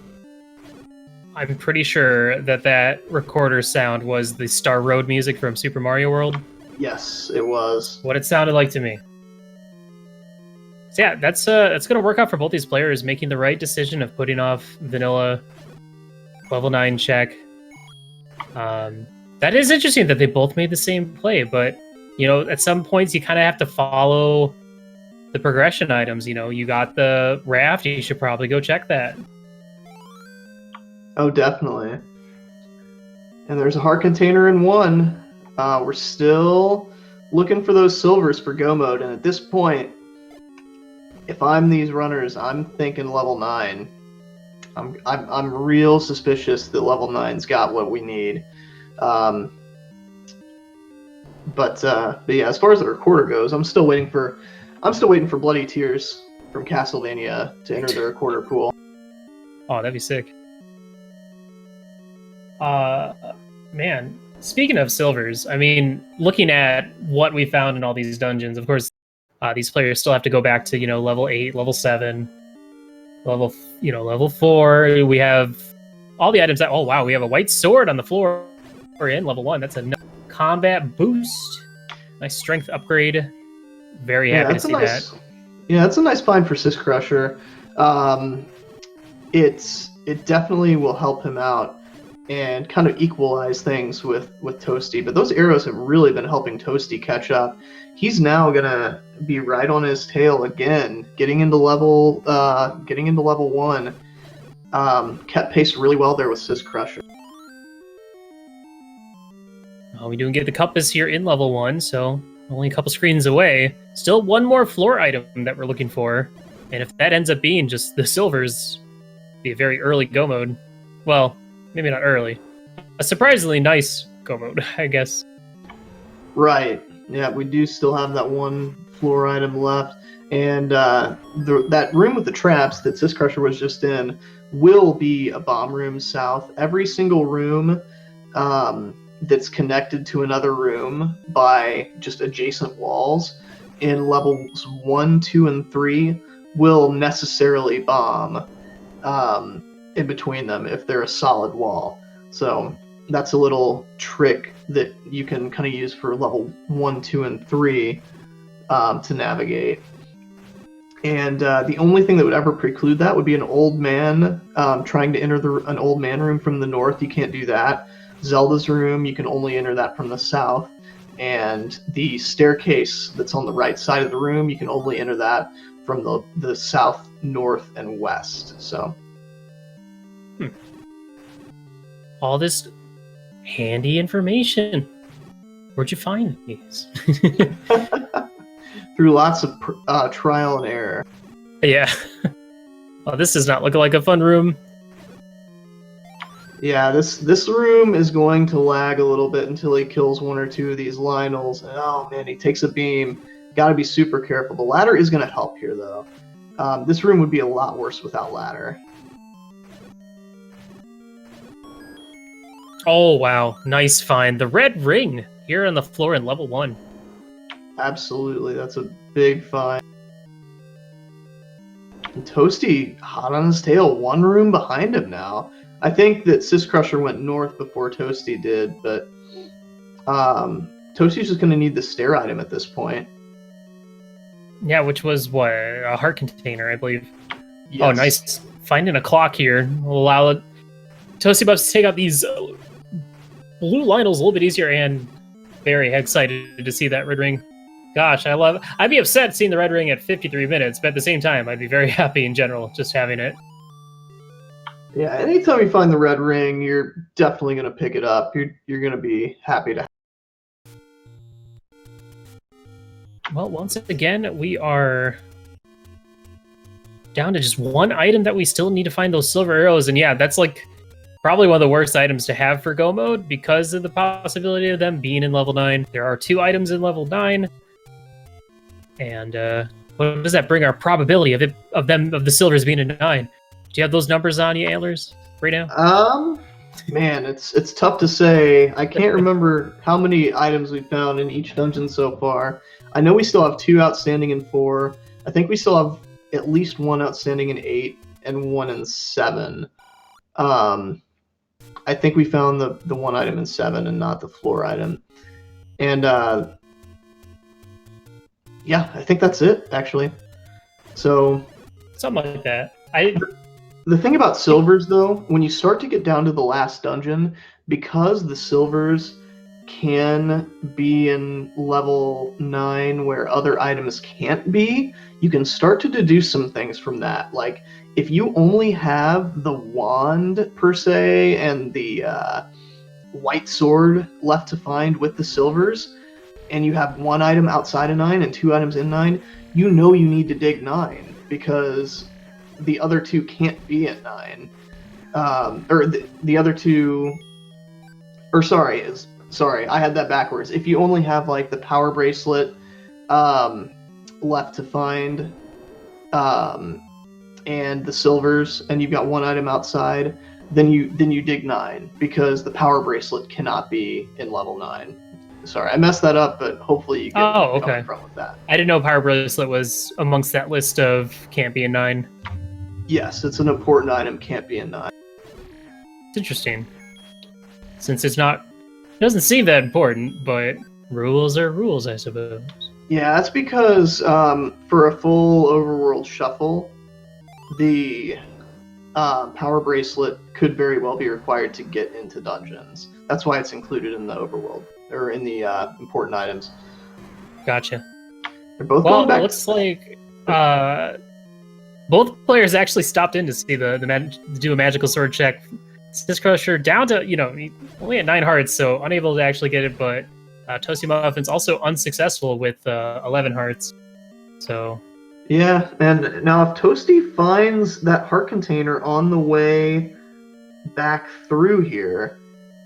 I'm pretty sure that recorder sound was the Star Road music from Super Mario World. Yes, it was. What it sounded like to me. So yeah, that's going to work out for both these players, making the right decision of putting off vanilla level 9 check. That is interesting that they both made the same play, but, you know, at some points you kind of have to follow the progression items. You know, you got the raft, you should probably go check that. Oh, definitely. And there's a heart container in 1. We're still looking for those silvers for go mode, and at this point, if I'm these runners, I'm thinking level 9. I'm real suspicious that level 9's got what we need. But yeah, as far as the recorder goes, I'm still waiting for Bloody Tears from Castlevania to enter the recorder pool. Oh, that'd be sick. Man, speaking of silvers, I mean, looking at what we found in all these dungeons, of course, these players still have to go back to, level 8, level 7, level 4. We have all the items that, oh wow, we have a white sword on the floor. We're in level 1. That's a combat boost. Nice strength upgrade. Very happy to see that. Yeah, that's a nice find for syscrusher. It definitely will help him out and kind of equalize things with Toasty. But those arrows have really been helping Toasty catch up. He's now gonna be right on his tail again, getting into level 1. Kept pace really well there with syscrusher. We do get the compass here in level 1, so only a couple screens away. Still one more floor item that we're looking for. And if that ends up being just the silvers, be a very early go mode. Well, maybe not early. A surprisingly nice go mode, I guess. Right. Yeah, we do still have that one floor item left. And that room with the traps that syscrusher was just in will be a bomb room south. Every single room that's connected to another room by just adjacent walls in levels 1, 2, and 3 will necessarily bomb in between them if they're a solid wall. So that's a little trick that you can kind of use for level 1, 2, and 3 to navigate. And the only thing that would ever preclude that would be an old man trying to enter an old man room from the north. You can't do that. Zelda's room, you can only enter that from the south. And the staircase that's on the right side of the room, you can only enter that from the south, north, and west. So all this handy information. Where'd you find these? Through lots of trial and error. Yeah. Oh, this does not look like a fun room. Yeah, this room is going to lag a little bit until he kills 1 or 2 of these Lionels. And, oh man, he takes a beam. Got to be super careful. The ladder is going to help here, though. This room would be a lot worse without ladder. Oh, wow. Nice find. The red ring here on the floor in level 1. Absolutely. That's a big find. And Toasty, hot on his tail, 1 room behind him now. I think that syscrusher went north before Toasty did, but Toasty's just going to need the stair item at this point. Yeah, which was, what, a heart container, I believe. Yes. Oh, nice. Finding a clock here will allow Toasty Buffs to take out these blue Lionels a little bit easier, and very excited to see that red ring. Gosh, I'd be upset seeing the red ring at 53 minutes, but at the same time, I'd be very happy in general just having it. Yeah, anytime you find the red ring, you're definitely going to pick it up. You're going to be happy to. Well, once again, we are down to just 1 item that we still need to find those silver arrows. And yeah, that's like probably one of the worst items to have for go mode because of the possibility of them being in level 9. There are 2 items in level 9. And what does that bring our probability of the silvers being in 9? Do you have those numbers on you, Antlers, right now? Man, it's tough to say. I can't remember how many items we found in each dungeon so far. I know we still have 2 outstanding in 4. I think we still have at least 1 outstanding in 8 and 1 in 7. I think we found the 1 item in 7 and not the floor item. And yeah, I think that's it, actually. So something like that. The thing about silvers, though, when you start to get down to the last dungeon, because the silvers can be in level 9 where other items can't be, you can start to deduce some things from that. Like, if you only have the wand, per se, and the white sword left to find with the silvers, and you have one item outside of 9 and 2 items in 9, you know you need to dig 9 because the other 2 can't be at 9. Or the other 2, or sorry, I had that backwards. If you only have like the power bracelet left to find, and the silvers, and you've got one item outside, then you dig 9 because the power bracelet cannot be in level 9. Sorry, I messed that up, but hopefully you get where I'm coming from with that. I didn't know power bracelet was amongst that list of can't be in 9. Yes, it's an important item, can't be in 9. It's interesting. Since it doesn't seem that important, but rules are rules, I suppose. Yeah, that's because for a full overworld shuffle, the power bracelet could very well be required to get into dungeons. That's why it's included in the overworld, or in the important items. Gotcha. They're both going back. It looks like both players actually stopped in to see do a magical sword check. Syscrusher down to, only at 9 hearts, so unable to actually get it, but toastymuffins also unsuccessful with 11 hearts. So yeah, and now if Toasty finds that heart container on the way back through here,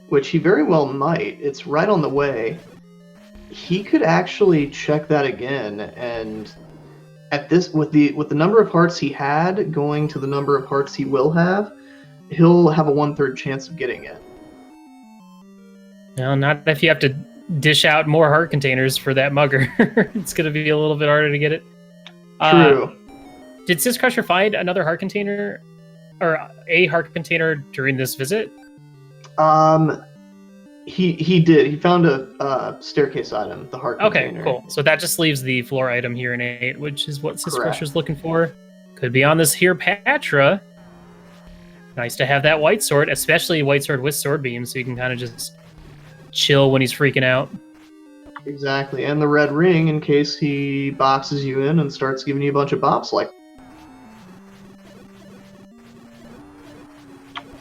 which he very well might, it's right on the way, he could actually check that again, and at this, with the number of hearts he had going to the number of hearts he will have, he'll have a 1/3 chance of getting it. No, not if you have to dish out more heart containers for that mugger. It's going to be a little bit harder to get it. True. Did Syscrusher find another heart container, or a heart container during this visit? He did. He found a staircase item, the heart container. Okay, cool. So that just leaves the floor item here in 8, which is what Syscrusher's looking for. Could be on this here Patra. Nice to have that white sword, especially white sword with sword beam, so you can kind of just chill when he's freaking out. Exactly, and the red ring in case he boxes you in and starts giving you a bunch of bops like.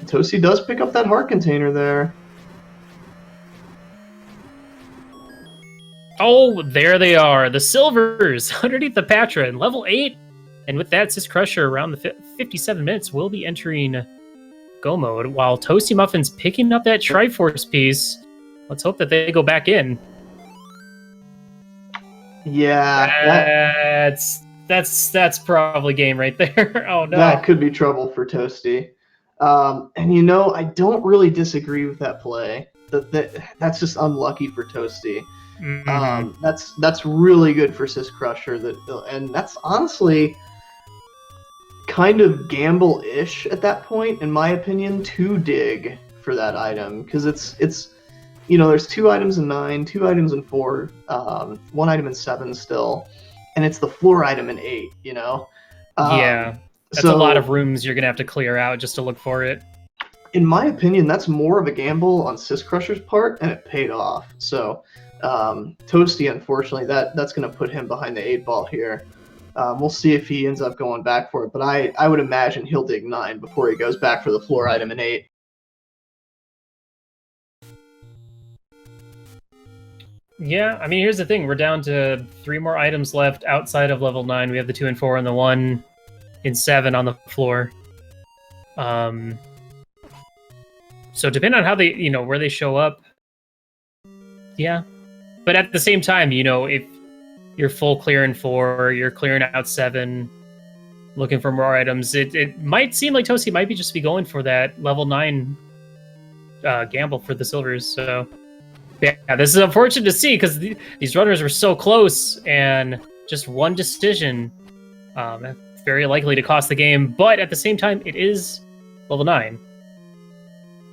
Toasty does pick up that heart container there. Oh, there they are, the silvers underneath the Patra in level 8. And with that, Syscrusher around the 57 minutes will be entering go mode, while toastymuffins picking up that Triforce piece. Let's hope that they go back in. Yeah, that's probably game right there. Oh no, that could be trouble for Toasty. And I don't really disagree with that play. That's just unlucky for Toasty. Mm-hmm. That's really good for Syscrusher. And that's honestly kind of gamble-ish at that point, in my opinion, to dig for that item, because it's there's 2 items in 9, 2 items in 4, 1 item in 7 still, and it's the floor item in 8. Yeah, that's a lot of rooms you're gonna have to clear out just to look for it. In my opinion, that's more of a gamble on Syscrusher's part, and it paid off. So Toasty, unfortunately, that's going to put him behind the 8 ball here. We'll see if he ends up going back for it, but I would imagine he'll dig 9 before he goes back for the floor item in 8. Yeah, I mean, here's the thing. We're down to 3 more items left outside of level 9. We have the 2 and 4 and the 1 in 7 on the floor. So depending on how they, where they show up, yeah. But at the same time, if you're full clearing 4, you're clearing out 7, looking for more items, it might seem like Toasty might just be going for that level 9 gamble for the silvers. So yeah, this is unfortunate to see because these runners were so close, and just one decision very likely to cost the game. But at the same time, it is level 9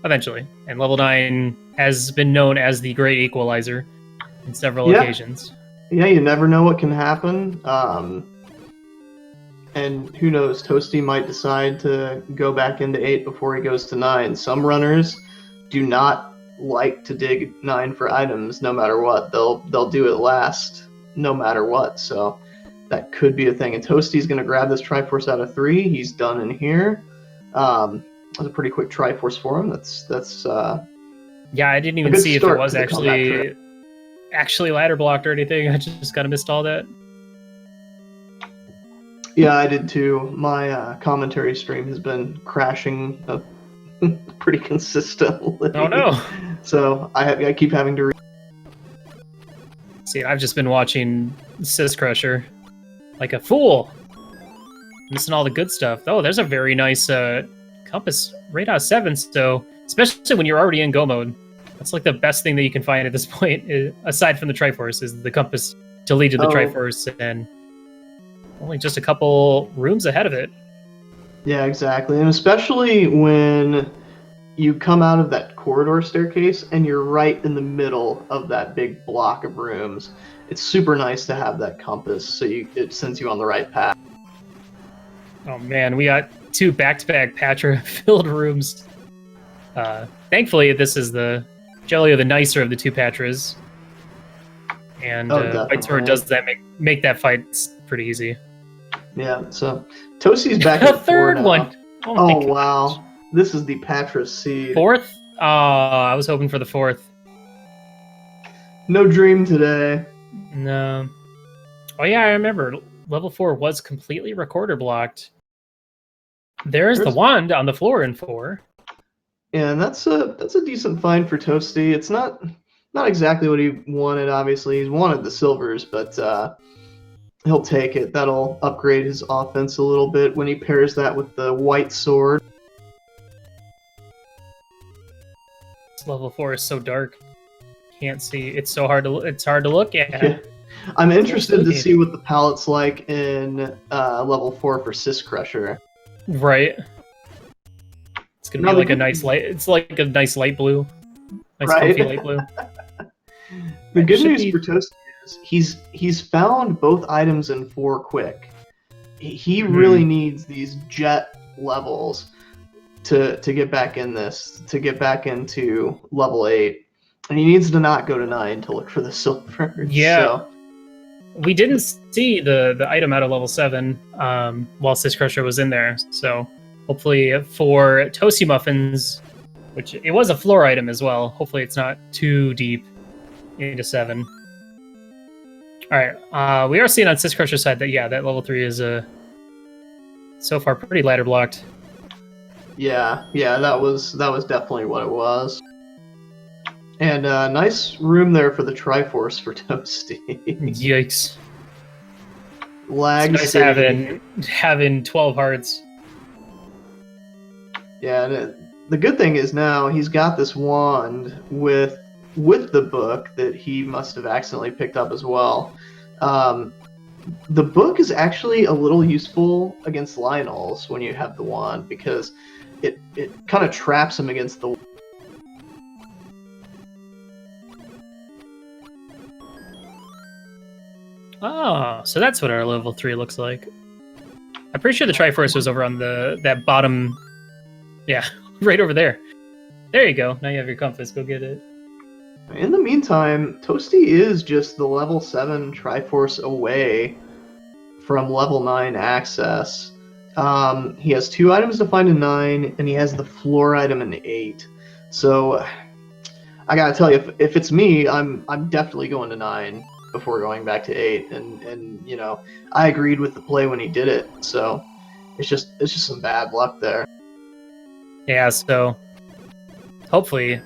eventually, and level 9 has been known as the great equalizer in several occasions. Yeah, you never know what can happen. And who knows, Toasty might decide to go back into 8 before he goes to 9. Some runners do not like to dig 9 for items no matter what. They'll do it last no matter what. So that could be a thing. And Toasty's going to grab this Triforce out of 3. He's done in here. That was a pretty quick Triforce for him. That's Yeah, I didn't A even good see if it start was to the combat track. actually ladder blocked or anything. I just kind of missed all that. Yeah, I did too. My commentary stream has been crashing pretty consistently. Oh no! So I keep having to. See, I've just been watching Syscrusher like a fool, missing all the good stuff. Oh, there's a very nice compass right out of 7. So, especially when you're already in go mode, that's like the best thing that you can find at this point, aside from the Triforce, is the compass to lead to the Triforce, and only just a couple rooms ahead of it. Yeah, exactly, and especially when you come out of that corridor staircase and you're right in the middle of that big block of rooms. It's super nice to have that compass, so it sends you on the right path. Oh man, we got 2 back-to-back Patra-filled rooms. Thankfully, this is the Jelly, the nicer of the 2 Patras. And White Sword does that make that fight pretty easy. Yeah, so Toasty's back a at 4 third now. one. Oh wow, this is the Patra seed. 4th? Oh, I was hoping for the 4th. No dream today. No. Oh yeah, I remember. Level 4 was completely recorder blocked. There's the wand on the floor in 4. Yeah, and that's a decent find for Toasty. It's not exactly what he wanted. Obviously, he's wanted the silvers, but he'll take it. That'll upgrade his offense a little bit when he pairs that with the white sword. This level 4 is so dark. Can't see. It's so hard to. It's hard to look at. Yeah. I'm interested to see what the palette's like in level 4 for syscrusher. Right. It's gonna be like a nice light. It's like a nice light blue. Nice comfy light blue. The good news for Toasty is he's found both items in 4 quick. He really needs these jet levels to get back in this, to get back into level 8. And he needs to not go to 9 to look for the silver. Yeah. So. We didn't see the item out of level 7 while Syscrusher was in there. So hopefully for Toasty Muffins, which it was a floor item as well, hopefully it's not too deep into 7. Alright, we are seeing on Syscrusher's side that, yeah, that level 3 is so far pretty ladder blocked. Yeah, that was definitely what it was. And nice room there for the Triforce for Toasty. Yikes. Lag it's nice having 12 hearts. Yeah, and the good thing is now he's got this wand with the book that he must have accidentally picked up as well. The book is actually a little useful against Lionels when you have the wand, because it kind of traps him against the. Oh, so that's what our level 3 looks like. I'm pretty sure the Triforce was over on that bottom. Yeah, right over there. There you go. Now you have your compass. Go get it. In the meantime, Toasty is just the level 7 Triforce away from level 9 access. He has 2 items to find in 9, and he has the floor item in 8. So I gotta tell you, if it's me, I'm definitely going to 9 before going back to 8. And you know, I agreed with the play when he did it. So it's just some bad luck there. Yeah. So hopefully,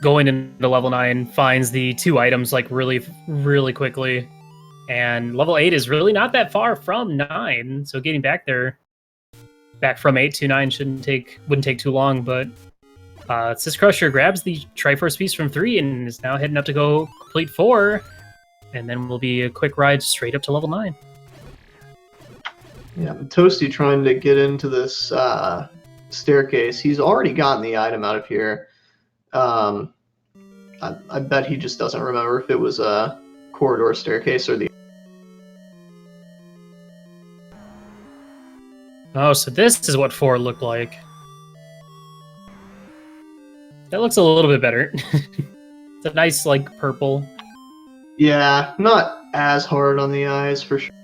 going into level 9 finds the 2 items like really quickly. And level 8 is really not that far from 9, so getting back from 8 to 9 wouldn't take too long. But Syscrusher grabs the Triforce piece from 3 and is now heading up to go complete 4, and then will be a quick ride straight up to level 9. Yeah, Toasty trying to get into this staircase. He's already gotten the item out of here. I bet he just doesn't remember if it was a corridor staircase or the. Oh, so this is what 4 looked like. That looks a little bit better. It's a nice, like, purple. Yeah, not as hard on the eyes for sure.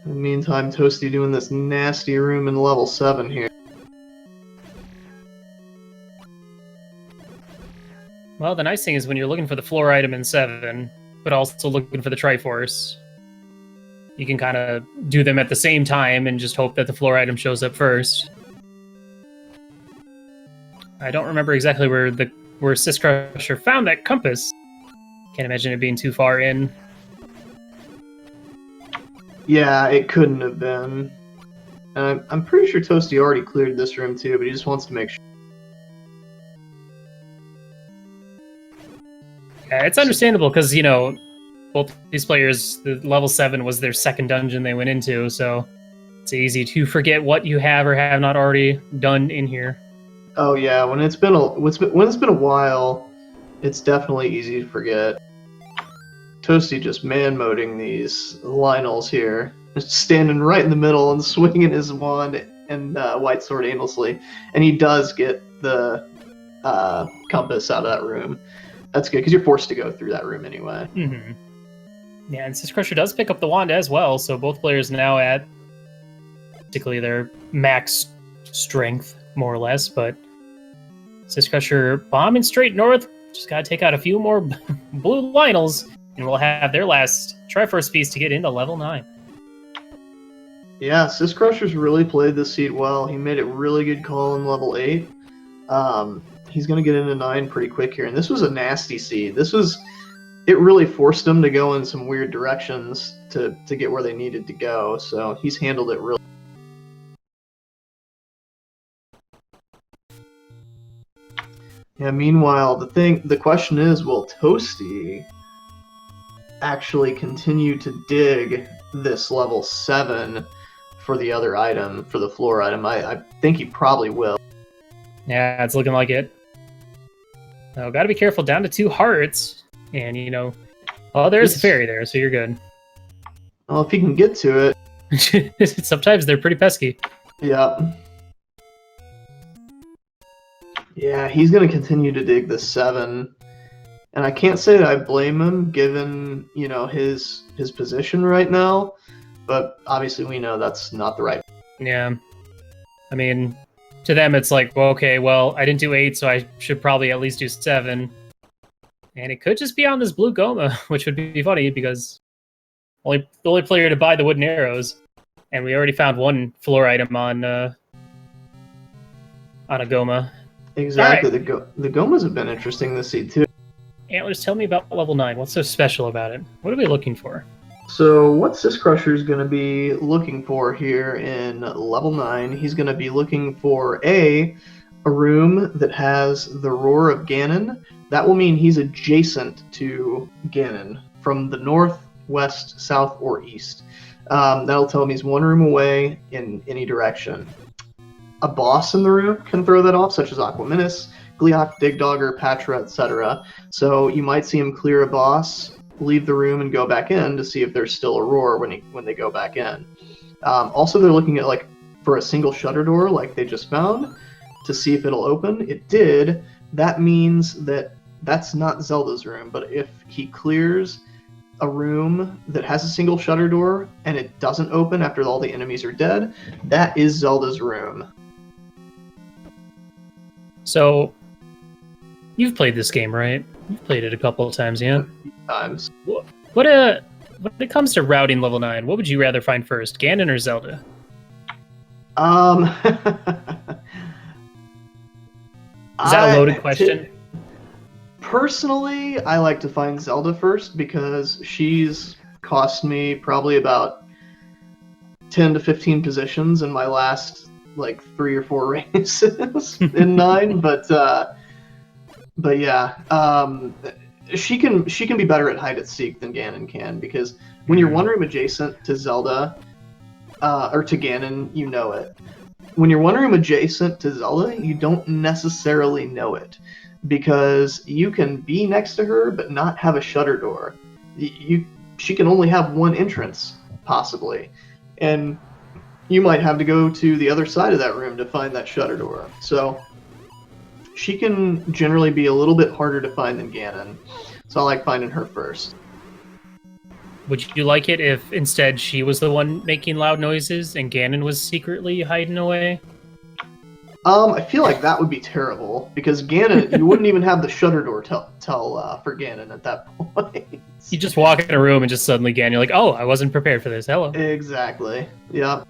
In the meantime, Toasty doing this nasty room in level 7 here. Well, the nice thing is when you're looking for the floor item in 7, but also looking for the Triforce, you can kind of do them at the same time and just hope that the floor item shows up first. I don't remember exactly where syscrusher found that compass. Can't imagine it being too far in. Yeah, it couldn't have been. And I'm pretty sure Toasty already cleared this room too, but he just wants to make sure. Yeah, it's understandable because, you know, both these players, the level 7 was their second dungeon they went into, so it's easy to forget what you have or have not already done in here. Oh yeah, when it's been a while, it's definitely easy to forget. Toasty just man-moding these Lionels here, just standing right in the middle and swinging his wand and white sword aimlessly, and he does get the compass out of that room. That's good, because you're forced to go through that room anyway. Mm-hmm. Yeah, and syscrusher does pick up the wand as well, so both players now at basically their max strength, more or less, but syscrusher bombing straight north, just gotta take out a few more blue Lionels, and we'll have their last Triforce piece to get into level 9. Yeah, syscrusher's really played this seat well. He made a really good call in level 8. He's going to get into 9 pretty quick here. And this was a nasty seed. It really forced him to go in some weird directions to get where they needed to go. So he's handled it really. Yeah, meanwhile, the question is, will Toasty actually continue to dig this level 7 for the other item, for the floor item? I think he probably will. Yeah, it's looking like it. Oh, gotta be careful. Down to 2 hearts. And, you know... Oh, there's a fairy there, so you're good. Well, if he can get to it. Sometimes they're pretty pesky. Yeah. Yeah, he's going to continue to dig this 7. And I can't say that I blame him, given, you know, his position right now. But obviously we know that's not the right... Yeah. I mean... To them, it's like, well, okay, well, I didn't do 8, so I should probably at least do 7. And it could just be on this blue Goma, which would be funny, because the only player to buy the wooden arrows. And we already found one floor item on a Goma. Exactly. Right. The Gomas have been interesting this seed, too. Antlers, tell me about level 9. What's so special about it? What are we looking for? So what syscrusher is going to be looking for here in level 9, he's going to be looking for a room that has the Roar of Ganon. That will mean he's adjacent to Ganon from the north, west, south, or east. That'll tell him he's 1 room away in any direction. A boss in the room can throw that off, such as Aquaminus, Gleeok, Digdogger, Patra, etc. So you might see him clear a boss, leave the room, and go back in to see if there's still a roar when they go back in. Also, they're looking at for a single shutter door like they just found to see if it'll open. It did. That means that's not Zelda's room, but if he clears a room that has a single shutter door and it doesn't open after all the enemies are dead, that is Zelda's room. So, you've played this game, right? You've played it a couple of times, yeah? Times. When it comes to routing level 9, what would you rather find first, Ganon or Zelda? Is that a loaded question? Personally, I like to find Zelda first because she's cost me probably about 10 to 15 positions in my last 3 or 4 races in 9, but yeah, she can be better at hide and seek than Ganon can, because when you're 1 room adjacent to Zelda or to Ganon, you know it. When you're 1 room adjacent to Zelda, you don't necessarily know it, because you can be next to her but not have a shutter door. She can only have 1 entrance, possibly, and you might have to go to the other side of that room to find that shutter door. So she can generally be a little bit harder to find than Ganon, so I like finding her first. Would you like it if instead she was the one making loud noises and Ganon was secretly hiding away? I feel like that would be terrible because Ganon, you wouldn't even have the shutter door tell for Ganon at that point. You just walk in a room and just suddenly Ganon, you're like, oh, I wasn't prepared for this. Hello. Exactly. Yeah.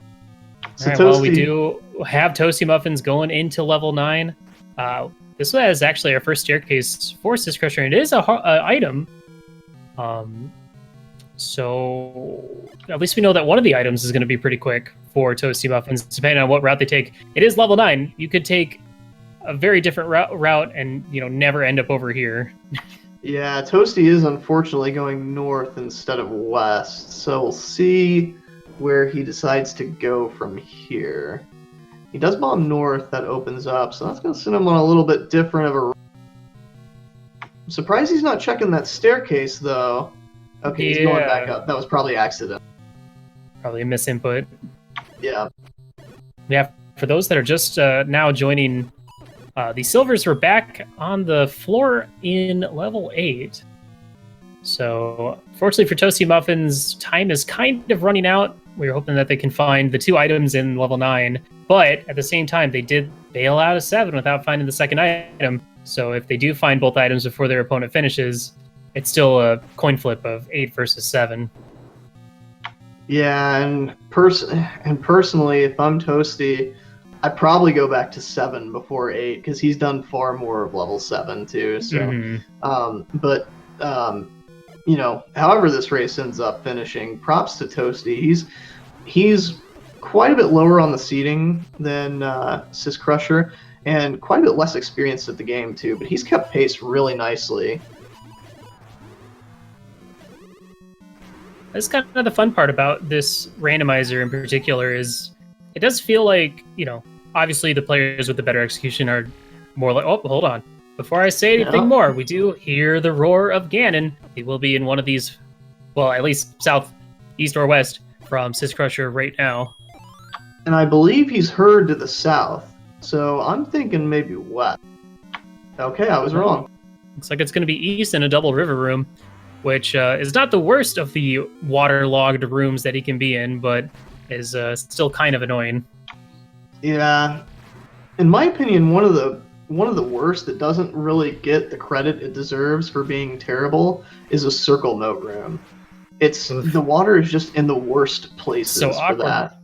So All right, well, we do have Toasty Muffins going into level 9. This is actually our first staircase for syscrusher, and it is a item. So at least we know that one of the items is going to be pretty quick for Toasty Muffins, depending on what route they take. It is level 9. You could take a very different route and, you know, never end up over here. Yeah, Toasty is unfortunately going north instead of west, so we'll see where he decides to go from here. He does bomb north, that opens up, so that's going to send him on a little bit different of a... I'm surprised he's not checking that staircase, though. Okay, he's going back up. That was probably accident. Probably a misinput. Yeah. Yeah, for those that are just now joining, the silvers were back on the floor in level 8. So, fortunately for Toasty Muffins, time is kind of running out. We were hoping that they can find the 2 items in level 9, but at the same time, they did bail out of 7 without finding the second item. So if they do find both items before their opponent finishes, it's still a coin flip of 8 versus 7. Yeah, and personally, if I'm Toasty, I'd probably go back to 7 before 8, because he's done far more of level 7 too. So, you know, however this race ends up finishing, props to Toasty. He's quite a bit lower on the seating than syscrusher, and quite a bit less experienced at the game too. But he's kept pace really nicely. That's kind of the fun part about this randomizer in particular is it does feel like, you know, obviously the players with the better execution are more like, oh, hold on. Before I say anything more, we do hear the roar of Ganon. He will be in one of these, well, at least south, east, or west from syscrusher right now. And I believe he's heard to the south, so I'm thinking maybe west. Okay, I was wrong. Looks like it's going to be east in a double river room, which is not the worst of the waterlogged rooms that he can be in, but is still kind of annoying. Yeah, in my opinion, one of the worst that doesn't really get the credit it deserves for being terrible is a circle note room. The water is just in the worst places for that.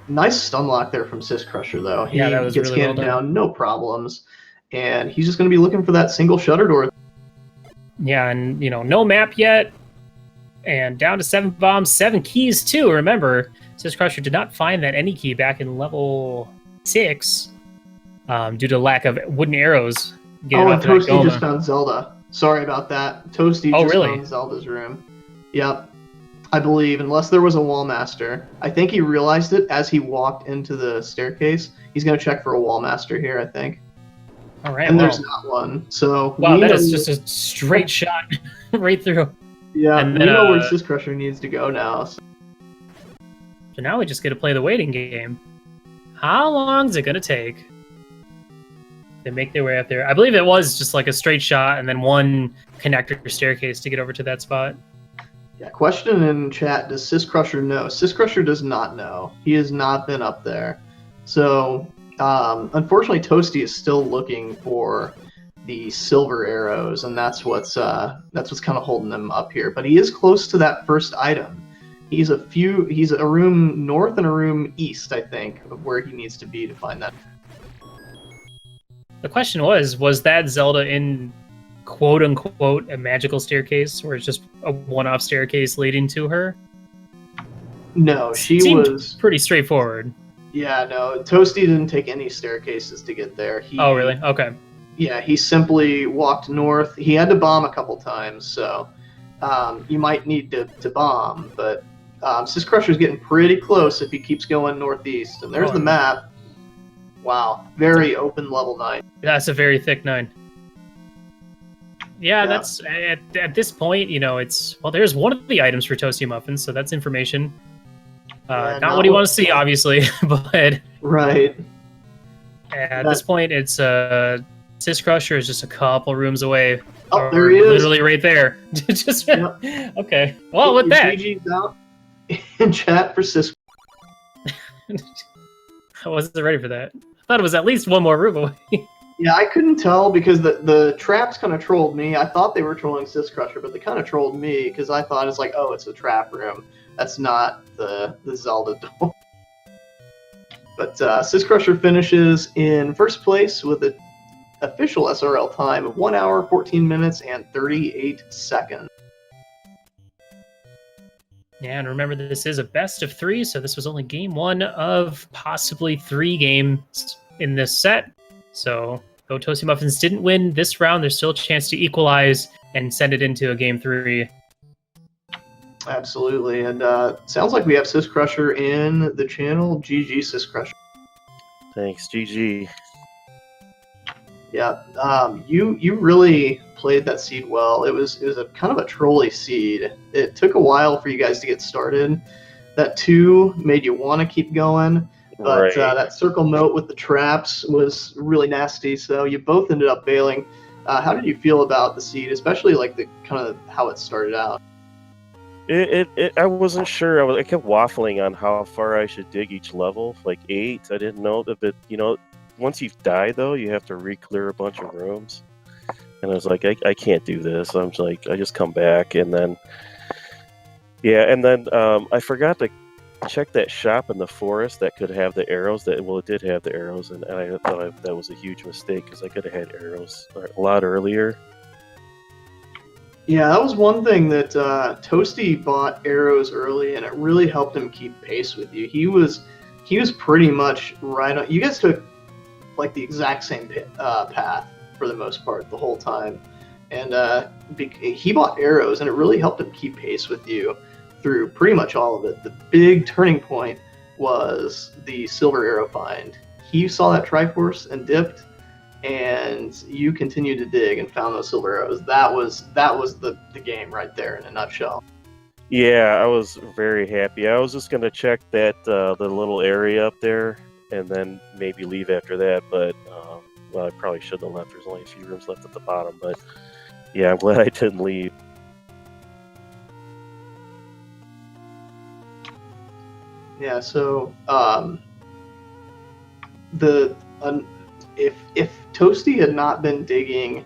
Nice stun lock there from syscrusher though. He that was gets really handed down, no problems, and he's just going to be looking for that single shutter door. Yeah, and you know, no map yet, and down to 7 bombs, 7 keys too. Remember, syscrusher did not find that any key back in level 6 due to lack of wooden arrows. And Toasty just found Zelda. Sorry about that. Toasty found Zelda's room. Yep, I believe, unless there was a wall master. I think he realized it as he walked into the staircase. He's going to check for a wall master here, I think. All right, and there's not one. So wow, that is just a straight shot right through. Yeah, and then, we know where syscrusher needs to go now. So now we just get to play the waiting game. How long is it going to take? They make their way up there. I believe it was just like a straight shot and then one connector staircase to get over to that spot. Yeah, question in chat, does syscrusher know? Syscrusher does not know. He has not been up there. So, unfortunately, Toasty is still looking for the silver arrows, and that's what's kind of holding them up here. But he is close to that first item. He's a room north and a room east, I think, of where he needs to be to find that. The question was that Zelda in quote-unquote a magical staircase, or it's just a one-off staircase leading to her? No, she was pretty straightforward. Yeah, no, Toasty didn't take any staircases to get there. Oh, really? Okay. Yeah, he simply walked north. He had to bomb a couple times, so you might need to bomb, but syscrusher's getting pretty close if he keeps going northeast. And there's the map. Wow, very open level 9. That's a very thick 9. Yeah, that's at this point, you know, there's one of the items for Toasty Muffins, so that's information. Not what you want to see, obviously, but right. At this point, it's syscrusher is just a couple rooms away. Oh, there he is, literally right there. Just okay. Well, with that, GG's out in chat for syscrusher. I wasn't ready for that. thought it was at least one more room away. Yeah, I couldn't tell because the traps kind of trolled me. I thought they were trolling Syscrusher, but they kind of trolled me because I thought it's like, oh, it's a trap room. That's not the Zelda door. But Syscrusher finishes in first place with an official SRL time of 1 hour, 14 minutes, and 38 seconds. Yeah, and remember, this is a best of 3, so this was only game 1 of possibly 3 games in this set. So, though Toasty Muffins didn't win this round, there's still a chance to equalize and send it into a game 3. Absolutely, and sounds like we have Syscrusher in the channel. GG, Syscrusher. Thanks, GG. Yeah, you really played that seed well. It was a kind of a trolly seed. It took a while for you guys to get started. That 2 made you want to keep going, but Right. That circle moat with the traps was really nasty. So you both ended up bailing. How did you feel about the seed, especially like the kind of how it started out? I wasn't sure. I kept waffling on how far I should dig each level, like 8. I didn't know that, but once you die though, you have to re-clear a bunch of rooms. And I was like, I can't do this. I'm like, I just come back, and then I forgot to check that shop in the forest that could have the arrows. It did have the arrows, and I thought that was a huge mistake because I could have had arrows a lot earlier. Yeah, that was one thing that Toasty bought arrows early, and it really helped him keep pace with you. He was pretty much right on. You guys took like the exact same path for the most part the whole time, and he bought arrows, and it really helped him keep pace with you through pretty much all of it. The big turning point was the silver arrow find. He saw that Triforce and dipped, and you continued to dig and found those silver arrows. That was the game right there in a nutshell. Yeah, I was very happy. I was just gonna check that the little area up there, and then maybe leave after that. But I probably should have left. There's only a few rooms left at the bottom. But yeah, I'm glad I didn't leave. Yeah. So if Toasty had not been digging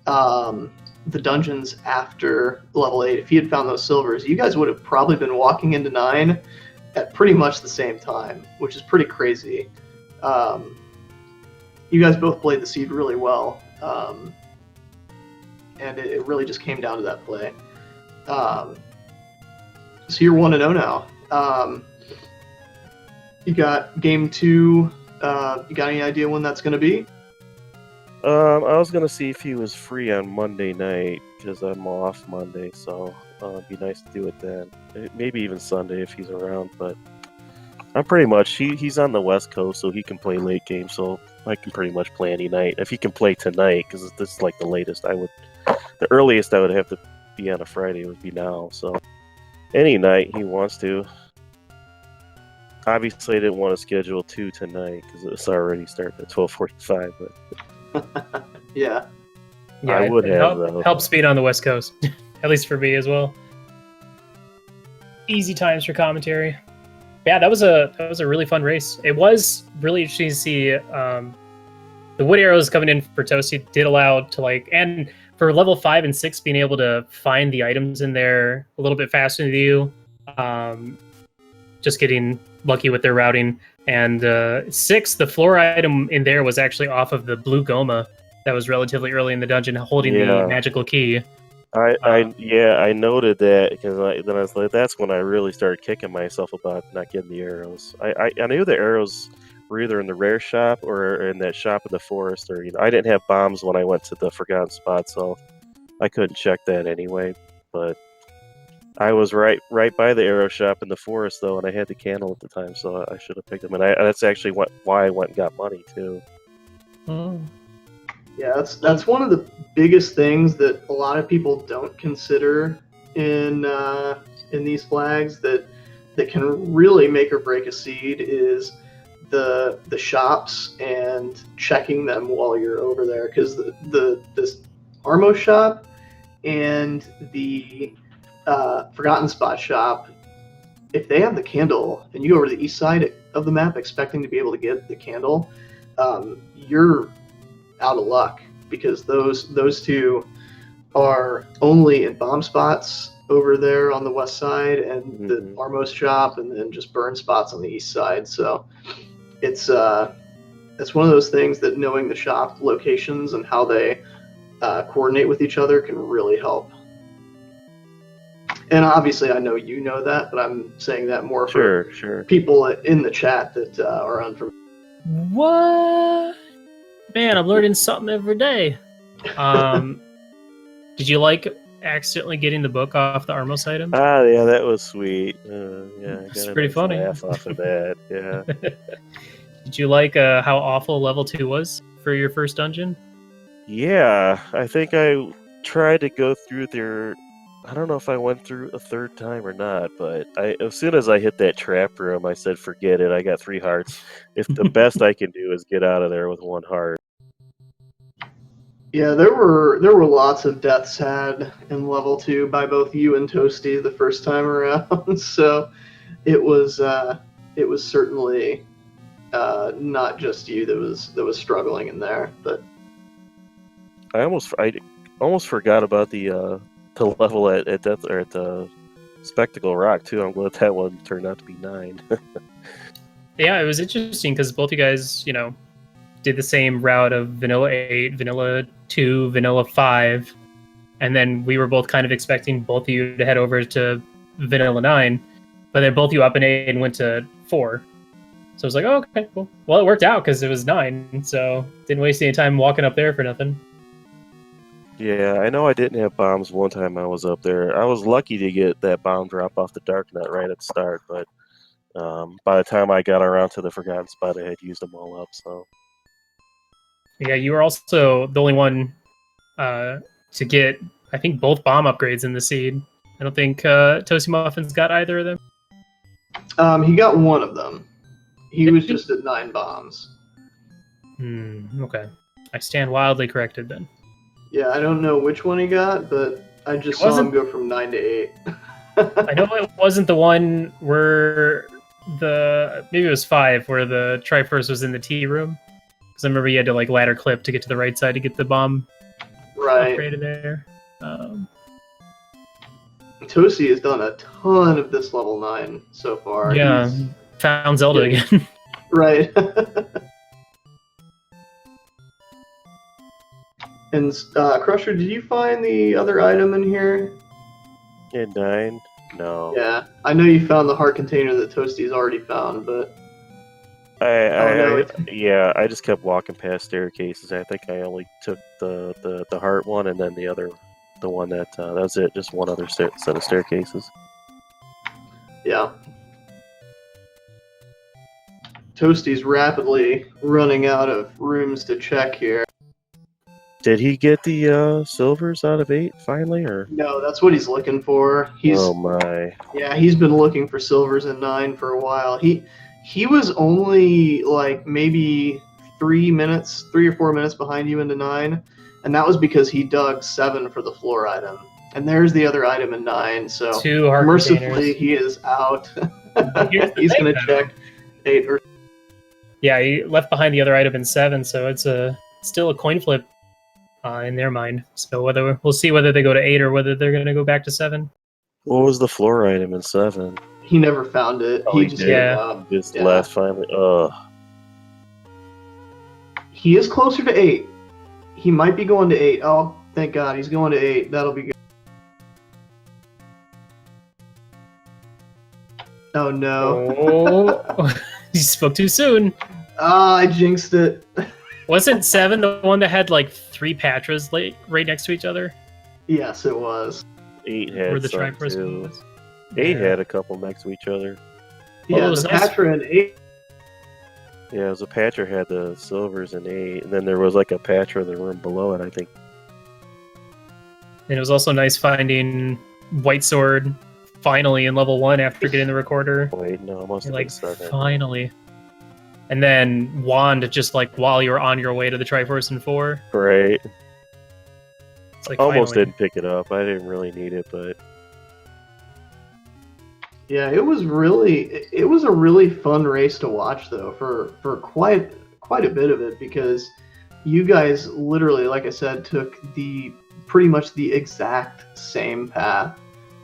the dungeons after level 8, if he had found those silvers, you guys would have probably been walking into 9 at pretty much the same time, which is pretty crazy. You guys both played the seed really well, and it really just came down to that play. So you're 1-0 now. You got game 2. You got any idea when that's going to be? I was gonna see if he was free on Monday night because I'm off Monday, so it'd be nice to do it then. Maybe even Sunday if he's around. But I'm pretty much he's on the West Coast, so he can play late game. So I can pretty much play any night. If he can play tonight, because this is like the latest the earliest I would have to be on a Friday would be now. So any night he wants to. Obviously, I didn't want to schedule 2 tonight because it's already starting at 12:45. But Yeah. I would have though. Helps being on the West Coast, at least for me as well. Easy times for commentary. Yeah, that was a really fun race. It was really interesting to see the wood arrows coming in for Toasty did allow to and for level 5 and 6 being able to find the items in there a little bit faster than you. Just getting lucky with their routing. And 6, the floor item in there was actually off of the blue Goma that was relatively early in the dungeon, holding the magical key. I noted that because then I was like, that's when I really started kicking myself about not getting the arrows. I knew the arrows were either in the rare shop or in that shop in the forest, or I didn't have bombs when I went to the forgotten spot, so I couldn't check that anyway. But I was right by the arrow shop in the forest though, and I had the candle at the time, so I should have picked them. And that's actually why I went and got money too. Oh. Yeah, that's one of the biggest things that a lot of people don't consider in these flags that can really make or break a seed is the shops and checking them while you're over there, because this Armo shop and the Forgotten Spot shop, if they have the candle and you go over to the east side of the map expecting to be able to get the candle, you're out of luck because those two are only in bomb spots over there on the west side and the Armos shop, and then just burn spots on the east side. So it's one of those things that knowing the shop locations and how they coordinate with each other can really help. And obviously, I know you know that, but I'm saying that more for people in the chat that are unfamiliar. What? Man, I'm learning something every day. Did you like accidentally getting the book off the Armos item? Yeah, that was sweet. Yeah, it's pretty funny. Laugh off of that. Yeah. Did you like how awful level 2 was for your first dungeon? Yeah, I think I tried to go through there. I don't know if I went through a third time or not, but as soon as I hit that trap room, I said, forget it. I got 3 hearts. If the best I can do is get out of there with 1 heart. Yeah, there were lots of deaths had in level 2 by both you and Toasty the first time around. So it was certainly not just you that was struggling in there. But I almost forgot about the level at Death or at the Spectacle Rock too. I'm glad that one turned out to be 9. Yeah, it was interesting because both you guys, did the same route of Vanilla 8, Vanilla 2, Vanilla 5, and then we were both kind of expecting both of you to head over to Vanilla 9, but then both you up in 8 and went to 4. So I was like, oh, okay, cool. Well, it worked out because it was 9, so didn't waste any time walking up there for nothing. Yeah, I know I didn't have bombs one time I was up there. I was lucky to get that bomb drop off the Dark Nut right at the start, but by the time I got around to the Forgotten Spot, I had used them all up, so... Yeah, you were also the only one to get, I think, both bomb upgrades in the seed. I don't think Toasty Muffins got either of them. He got one of them. He was just at 9 bombs. Okay. I stand wildly corrected then. Yeah, I don't know which one he got, but I just saw him go from 9 to 8. I know it wasn't the one where maybe it was 5, where the Triforce was in the tea room. Because I remember you had to ladder clip to get to the right side to get the bomb upgraded there. Toasty has done a ton of this level 9 so far. Yeah, found Zelda again. Right. And Crusher, did you find the other item in here? In 9? No. Yeah, I know you found the heart container that Toasty's already found, but... I just kept walking past staircases. I think I only took the heart one, and then the one that was it. Just one other set of staircases. Yeah. Toasty's rapidly running out of rooms to check here. Did he get the silvers out of 8 finally, or no? That's what he's looking for. Oh my! Yeah, he's been looking for silvers in 9 for a while. He was only maybe 3 or 4 minutes behind you into 9, and that was because he dug 7 for the floor item. And there's the other item in 9, so 2 heart mercifully containers. He is out. He's going to check 8 or... Yeah, he left behind the other item in 7, so it's still a coin flip in their mind. So we'll see whether they go to 8 or whether they're going to go back to 7. What was the floor item in 7? He never found it. Oh, he just did. gave up. Just left finally. Ugh. He is closer to 8. He might be going to 8. Oh, thank God, he's going to 8. That'll be good. Oh no! Oh, you spoke too soon. Ah, I jinxed it. Wasn't 7 the one that had 3 Patras right next to each other? Yes, it was. 8 had where the some Triforce too. was. 8 had a couple next to each other. Yeah, was the nice. Patra and 8. Yeah, it was a Patra had the silvers in 8, and then there was a Patra in the room below it, I think. And it was also nice finding White Sword finally in level 1 after getting the recorder. Wait, no, it must have been 7. Finally. And then Wand just while you were on your way to the Triforce in 4. Right. It's almost finally. didn't pick it up. I didn't really need it, but Yeah, it was a really fun race to watch though for quite quite a bit of it because you guys literally, like I said, took pretty much the exact same path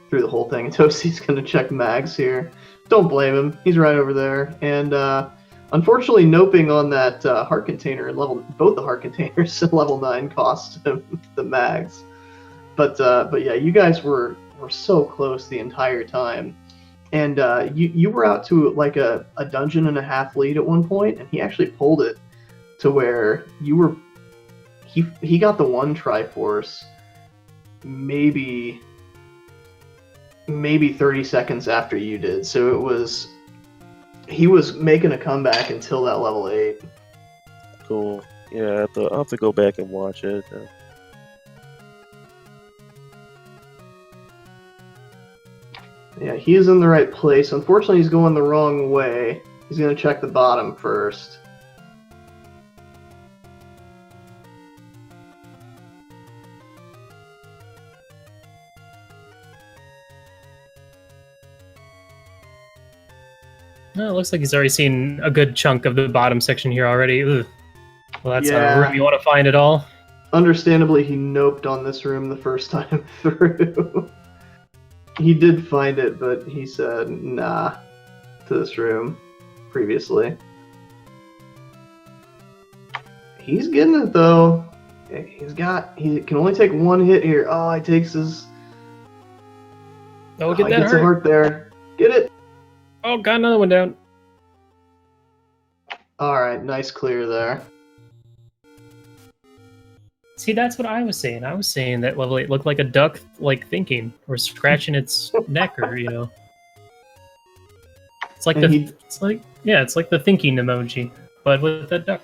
through the whole thing. And Toasty's going to check Mags here. Don't blame him. He's right over there. And unfortunately, noping on that heart container and both the heart containers at level 9 cost him the Mags. But yeah, you guys were so close the entire time. And you were out to like a dungeon and a half lead at one point, and he actually pulled it to where you were. He got the one Triforce maybe 30 seconds after you did. So he was making a comeback until that level 8. Cool. Yeah, I'll have to go back and watch it. Yeah, he is in the right place. Unfortunately, he's going the wrong way. He's going to check the bottom first. Oh, it looks like he's already seen a good chunk of the bottom section here already. Ugh. Well, that's not a room you want to find at all. Understandably, he noped on this room the first time through. He did find it, but he said nah to this room previously. He's getting it though. He can only take one hit here. Oh, he takes his. Oh, get that gets a heart there. Get it. Oh, got another one down. All right, nice clear there. See, that's what I was saying. I was saying that level 8 looked like a duck, like thinking or scratching its neck, or it's like it's like the thinking emoji, but with a duck.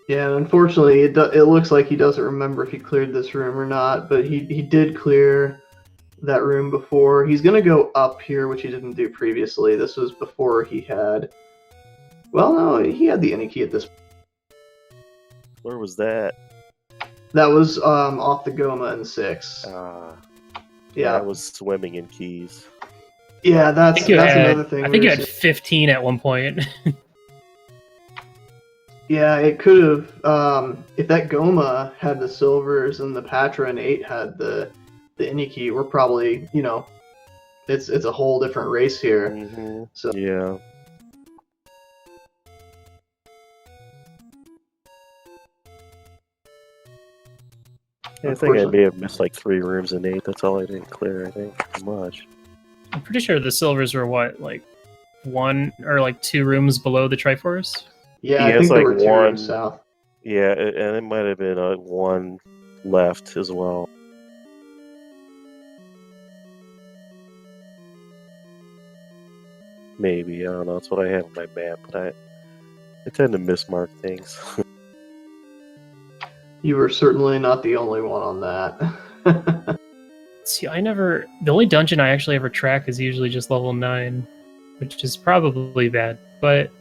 Yeah, unfortunately, it looks like he doesn't remember if he cleared this room or not, but he did clear that room before. He's gonna go up here, which he didn't do previously. This was before he had. Well, no, he had the any key at this point. Where was that? That was off the Goma in 6. Yeah, I was swimming in keys. Yeah, that's another thing. I think you had 15 at one point. Yeah, it could have. If that Goma had the silvers and the Patra and 8 had the Iniki, we're probably, it's a whole different race here. Mm-hmm. So yeah. I think I may have missed like 3 rooms in 8. That's all I didn't clear, I think. Much. I'm pretty sure the silvers were what, like 1 or like 2 rooms below the Triforce? Yeah, I think there were 2 rooms south. Yeah, and it might have been 1 left as well. Maybe, I don't know. That's what I have on my map, but I tend to mismark things. You were certainly not the only one on that. See, the only dungeon I actually ever track is usually just level 9, which is probably bad, but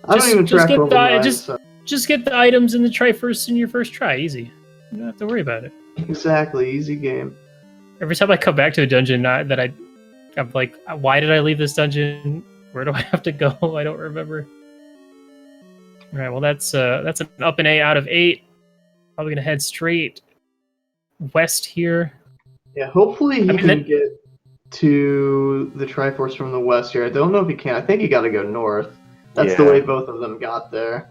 I don't even track level 9. Just get the items in the Triforce in your first try, easy. You don't have to worry about it. Exactly, easy game. Every time I come back to a dungeon I'm like, why did I leave this dungeon? Where do I have to go? I don't remember. All right, well that's an up and A out of 8. Probably gonna head straight west here. Yeah, hopefully he can get to the Triforce from the west here. I don't know if he can. I think he got to go north. That's the way both of them got there.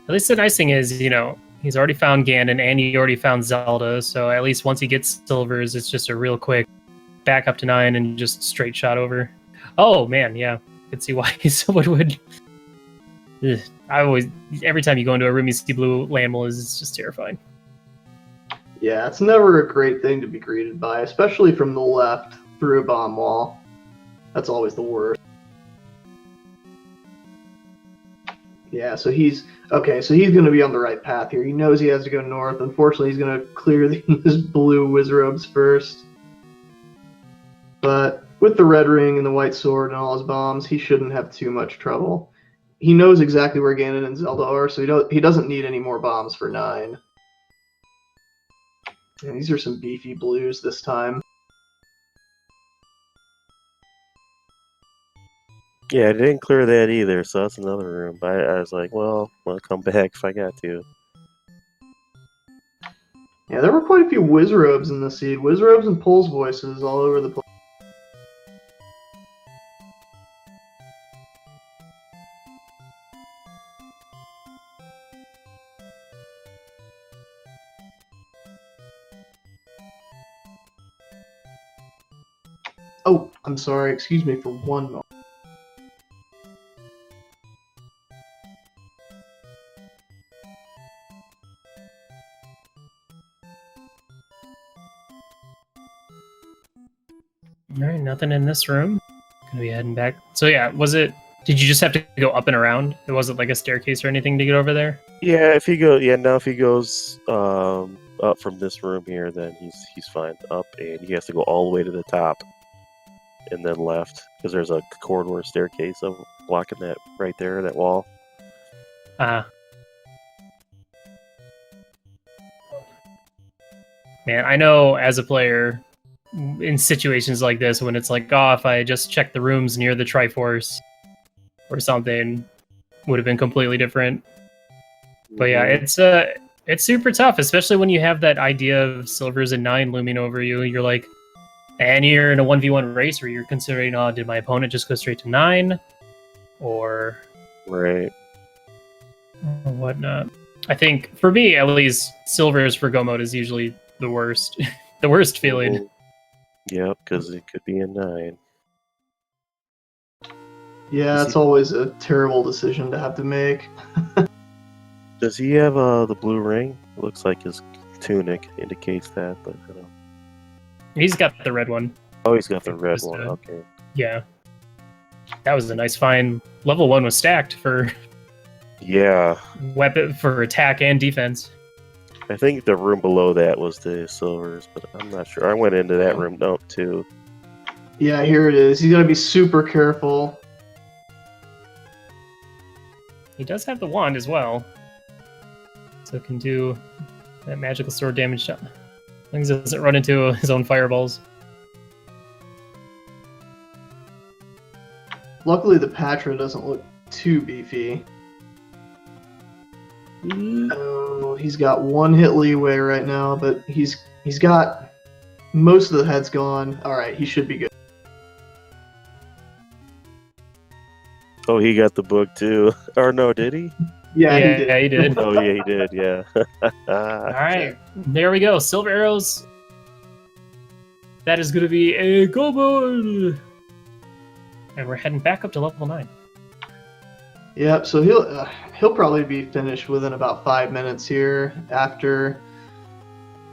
At least the nice thing is, he's already found Ganon and he already found Zelda. So at least once he gets silvers, it's just a real quick back up to 9 and just straight shot over. Oh man, yeah, I can see why someone would. Every time you go into a room you see blue landmills, it's just terrifying. Yeah, it's never a great thing to be greeted by, especially from the left through a bomb wall. That's always the worst. Yeah, so he's going to be on the right path here. He knows he has to go north. Unfortunately, he's going to clear these blue Wizrobes first. But with the red ring and the white sword and all his bombs, he shouldn't have too much trouble. He knows exactly where Ganon and Zelda are, so he doesn't need any more bombs for 9. And these are some beefy blues this time. Yeah, I didn't clear that either, so that's another room. But I was like, well, I'll come back if I got to. Yeah, there were quite a few Wizrobes in the seed. Wizrobes and Pulse voices all over the place. Oh, I'm sorry. Excuse me for one moment. All right, nothing in this room. Gonna be heading back. So yeah, was it? Did you just have to go up and around? It wasn't like a staircase or anything to get over there. Yeah, if he goes up from this room here, then he's fine. Up, and he has to go all the way to the top, and then left because there's a corridor staircase blocking that right there, that wall. Man, I know as a player, in situations like this, when it's like, oh, if I just checked the rooms near the Triforce or something, would have been completely different. But yeah, it's super tough, especially when you have that idea of Silvers and 9 looming over you. You're like, and you're in a 1v1 race where you're considering, oh, did my opponent just go straight to 9? Or right, or whatnot. I think, for me at least, Silvers for Go mode is usually the worst. The worst feeling. Yep, because it could be a 9. Yeah, it's always a terrible decision to have to make. Does he have the blue ring? It looks like his tunic indicates that, but I don't know. He's got the red one. Oh, he's got the red one. Okay. Yeah. That was a nice find. Level 1 was stacked for weapon for attack and defense. I think the room below that was the Silvers, but I'm not sure. I went into that room too. Yeah, here it is. He's got to be super careful. He does have the wand as well, so it can do that magical sword damage shot. As long as it doesn't run into his own fireballs. Luckily, the Patra doesn't look too beefy. Oh, he's got one hit leeway right now, but he's got most of the heads gone. All right, he should be good. Oh, he got the book too. Or no, did he? Yeah, he did. Oh, yeah, he did. Yeah. All right, there we go. Silver arrows. That is going to be a go mode. And we're heading back up to level 9. Yep. So he'll probably be finished within about 5 minutes here. After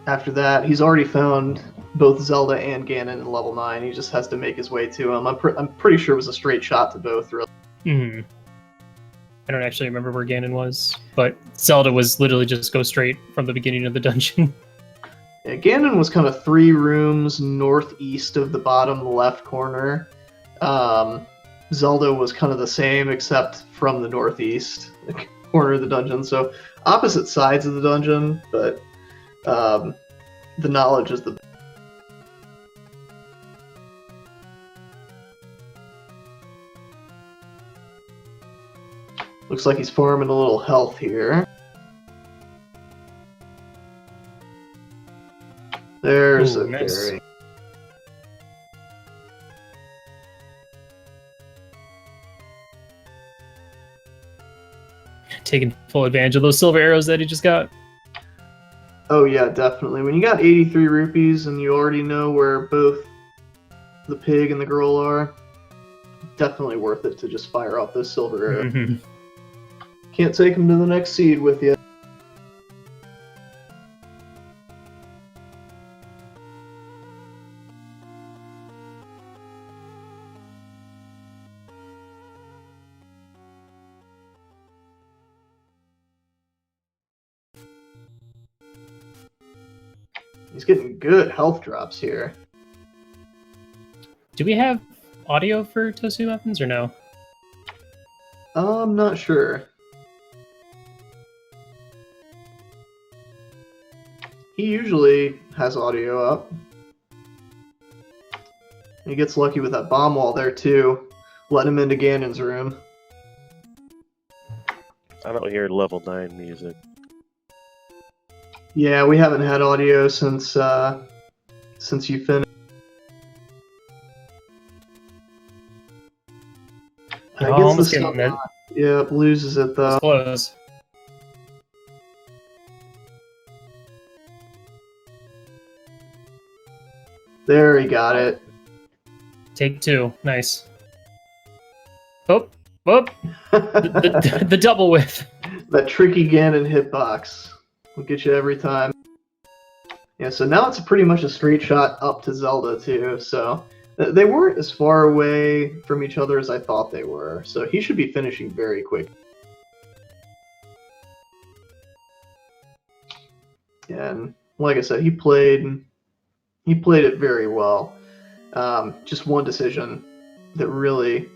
that, he's already found both Zelda and Ganon in level 9. He just has to make his way to him. I'm pretty sure it was a straight shot to both. Really. I don't actually remember where Ganon was, but Zelda was literally just go straight from the beginning of the dungeon. Yeah, Ganon was kind of 3 rooms northeast of the bottom left corner. Zelda was kind of the same, except from the northeast corner of the dungeon. So opposite sides of the dungeon, but the knowledge is the. Looks like he's farming a little health here. There's a nice. carry. Taking full advantage of those silver arrows that he just got. Oh yeah, definitely. When you got 83 rupees and you already know where both the pig and the girl are, definitely worth it to just fire off those silver arrows. Can't take him to the next seed with you. He's getting good health drops here. Do we have audio for Toasty Muffins or no? I'm not sure. He usually has audio up. He gets lucky with that bomb wall there too. letting him into Ganon's room. I don't hear level 9 music. Yeah, we haven't had audio since you finished. Oh, Gets the almost stuff getting it. on. Yeah, loses it though. It's close. There, he got it. Take 2. Nice. Oh, oh. The double whiff. That tricky Ganon hitbox will get you every time. Yeah, so now it's pretty much a straight shot up to Zelda too. So they weren't as far away from each other as I thought they were. So he should be finishing very quick. And like I said, he played it very well. Just one decision that really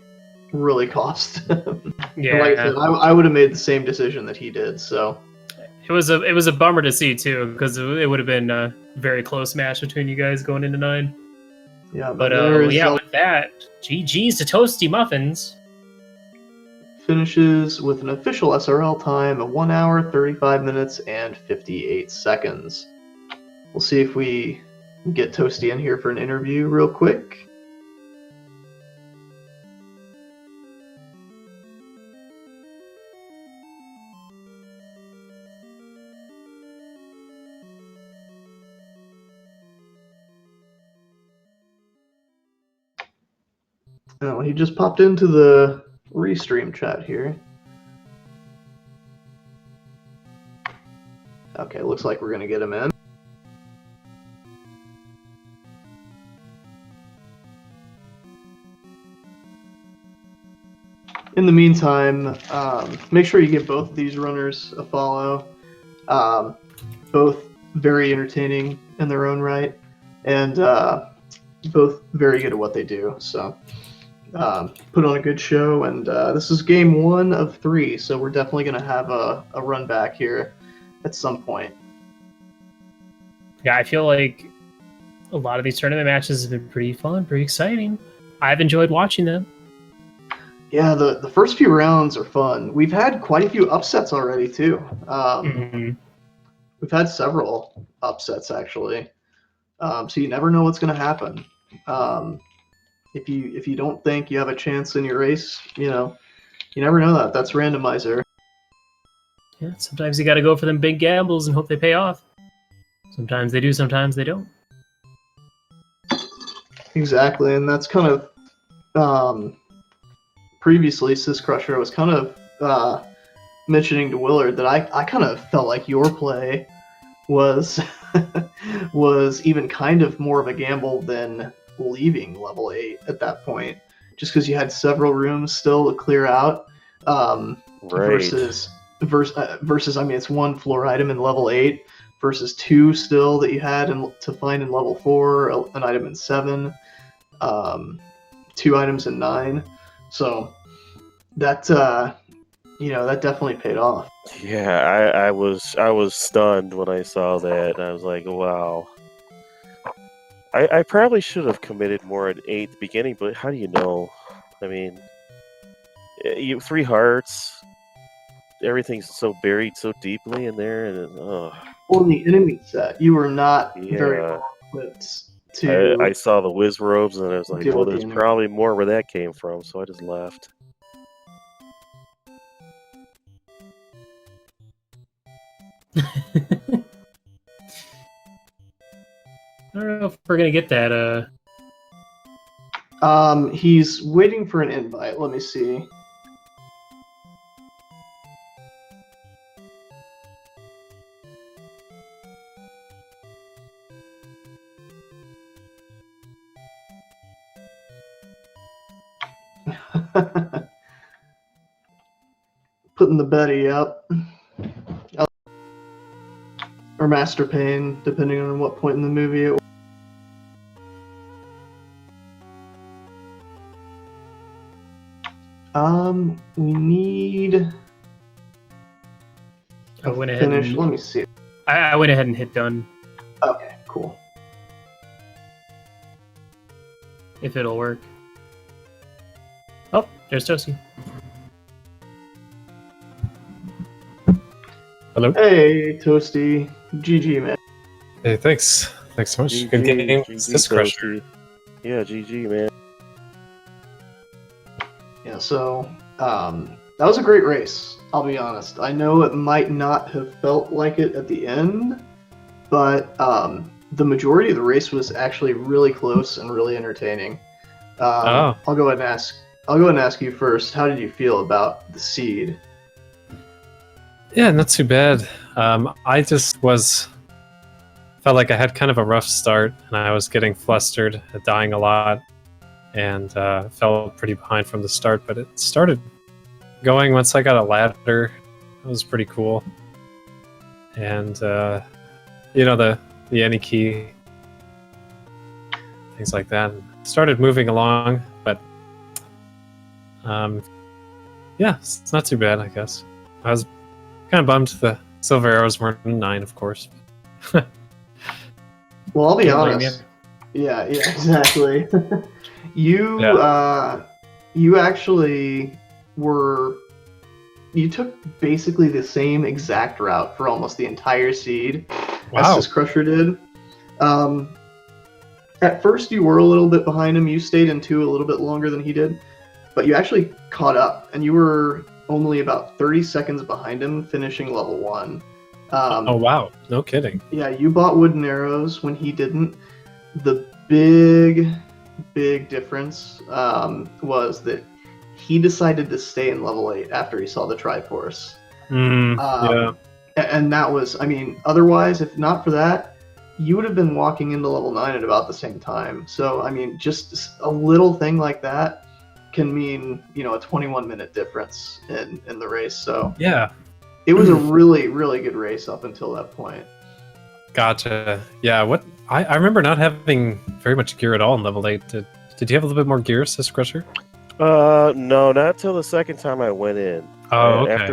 cost him. Yeah. Like I said, I would have made the same decision that he did. So It was a bummer to see too, because it would have been a very close match between you guys going into 9. yeah, But Zelda with that, GG's to Toasty Muffins. finishes with an official SRL time of 1 hour, 35 minutes, and 58 seconds. We'll see if we can get Toasty in here for an interview real quick. Oh, he just popped into the restream chat here. Okay, looks like we're gonna get him in. In the meantime, make sure you give both of these runners a follow. Both very entertaining in their own right, and both very good at what they do. So put on a good show, and this is game 1 of 3, so we're definitely going to have a run back here at some point. Yeah, I feel like a lot of these tournament matches have been pretty fun, pretty exciting. I've enjoyed watching them. Yeah, the first few rounds are fun. We've had quite a few upsets already too. We've had several upsets actually, so you never know what's going to happen. If you don't think you have a chance in your race, you never know that. That's randomizer. Yeah, sometimes you got to go for them big gambles and hope they pay off. Sometimes they do, sometimes they don't. Exactly, and that's kind of previously syscrusher was kind of mentioning to Willard that I kind of felt like your play was was even kind of more of a gamble than leaving level 8 at that point, just because you had several rooms still to clear out. Versus I mean, it's 1 floor item in level 8 versus 2 still that you had to find in level 4, an item in 7, 2 items in 9. So that that definitely paid off. Yeah, I was stunned when I saw that. I was like, wow. I probably should have committed more at 8 at the beginning, but how do you know? I mean, 3 hearts, everything's so buried so deeply in there, and Well, in the enemy set, you were not very well equipped to. I saw the whiz robes, and I was like, well, there's probably more where that came from, so I just left. I don't know if we're gonna get that. He's waiting for an invite. Let me see. Putting the Betty up. Or Master Pain, depending on what point in the movie it was. We need. I went ahead finish. Let me see. I went ahead and hit done. Okay, cool. If it'll work. Oh, there's Toasty. Hello. Hey, Toasty. GG, man. Hey, thanks. Thanks so much. Good game. Syscrusher. Yeah, GG, man. Yeah, so that was a great race, I'll be honest. I know it might not have felt like it at the end, but the majority of the race was actually really close and really entertaining. I'll go ahead and ask you first. How did you feel about the seed? Yeah, not too bad. I just felt like I had kind of a rough start, and I was getting flustered, dying a lot, and fell pretty behind from the start. But it started going once I got a ladder. It was pretty cool, and the any key, things like that. Started moving along, but yeah, it's not too bad, I guess. I was kind of bummed the silver arrows weren't 9, of course. Well, I'll be Can't blame honest. Yeah, exactly. You actually you took basically the same exact route for almost the entire seed as syscrusher did. At first you were a little bit behind him. You stayed in 2 a little bit longer than he did, but you actually caught up, and you were only about 30 seconds behind him, finishing level 1. Oh wow, no kidding. Yeah, you bought wooden arrows when he didn't. The big difference was that he decided to stay in level 8 after he saw the Triforce. Yeah. And that was, I mean, otherwise, if not for that, you would have been walking into level 9 at about the same time. So, I mean, just a little thing like that can mean, a 21-minute difference in the race. So, yeah. It was a really, really good race up until that point. Gotcha. Yeah, I remember not having very much gear at all in level 8. Did you have a little bit more gear, syscrusher? No, not till the second time I went in. Oh, okay.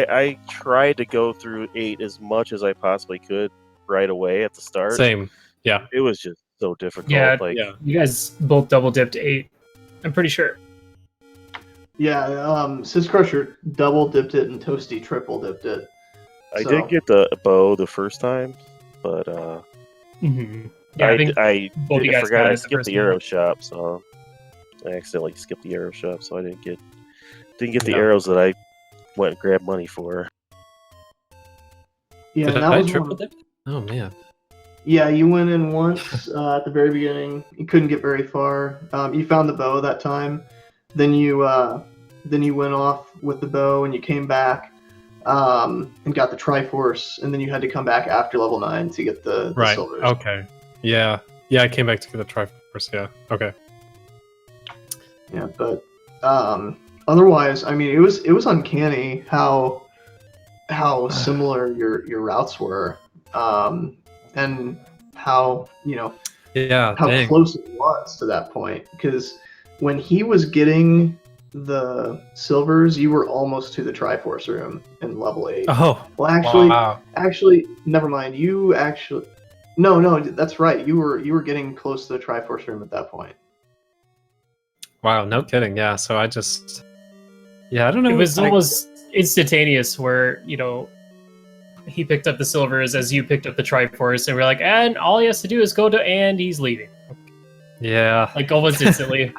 I tried to go through 8 as much as I possibly could right away at the start. Same. Yeah. It was just so difficult. Yeah, yeah. You guys both double dipped 8. I'm pretty sure. Yeah, syscrusher double dipped it and Toasty triple dipped it. I did get the bow the first time, but Yeah, I forgot I skipped the arrow one. shop, so I accidentally skipped the arrow shop, so I didn't get the arrows that I went and grabbed money for. Yeah, did that I was triple dip? Oh man. Yeah, you went in once at the very beginning. You couldn't get very far. You found the bow that time. Then you went off with the bow and you came back and got the Triforce, and then you had to come back after level 9 to get the silvers. Okay. Yeah. I came back to get the Triforce. Yeah. Okay. Yeah, but otherwise, I mean, it was uncanny how similar your routes were, and how dang. close it was to that point. Because when he was getting the silvers, you were almost to the Triforce room in level 8. Oh. Well, actually, never mind. No, that's right. You were getting close to the Triforce room at that point. Wow, no kidding. Yeah, so I just... Yeah, I don't know. It was almost instantaneous where, he picked up the silvers as you picked up the Triforce, and we're like, and all he has to do is go to, and he's leaving. Yeah. Like, almost instantly.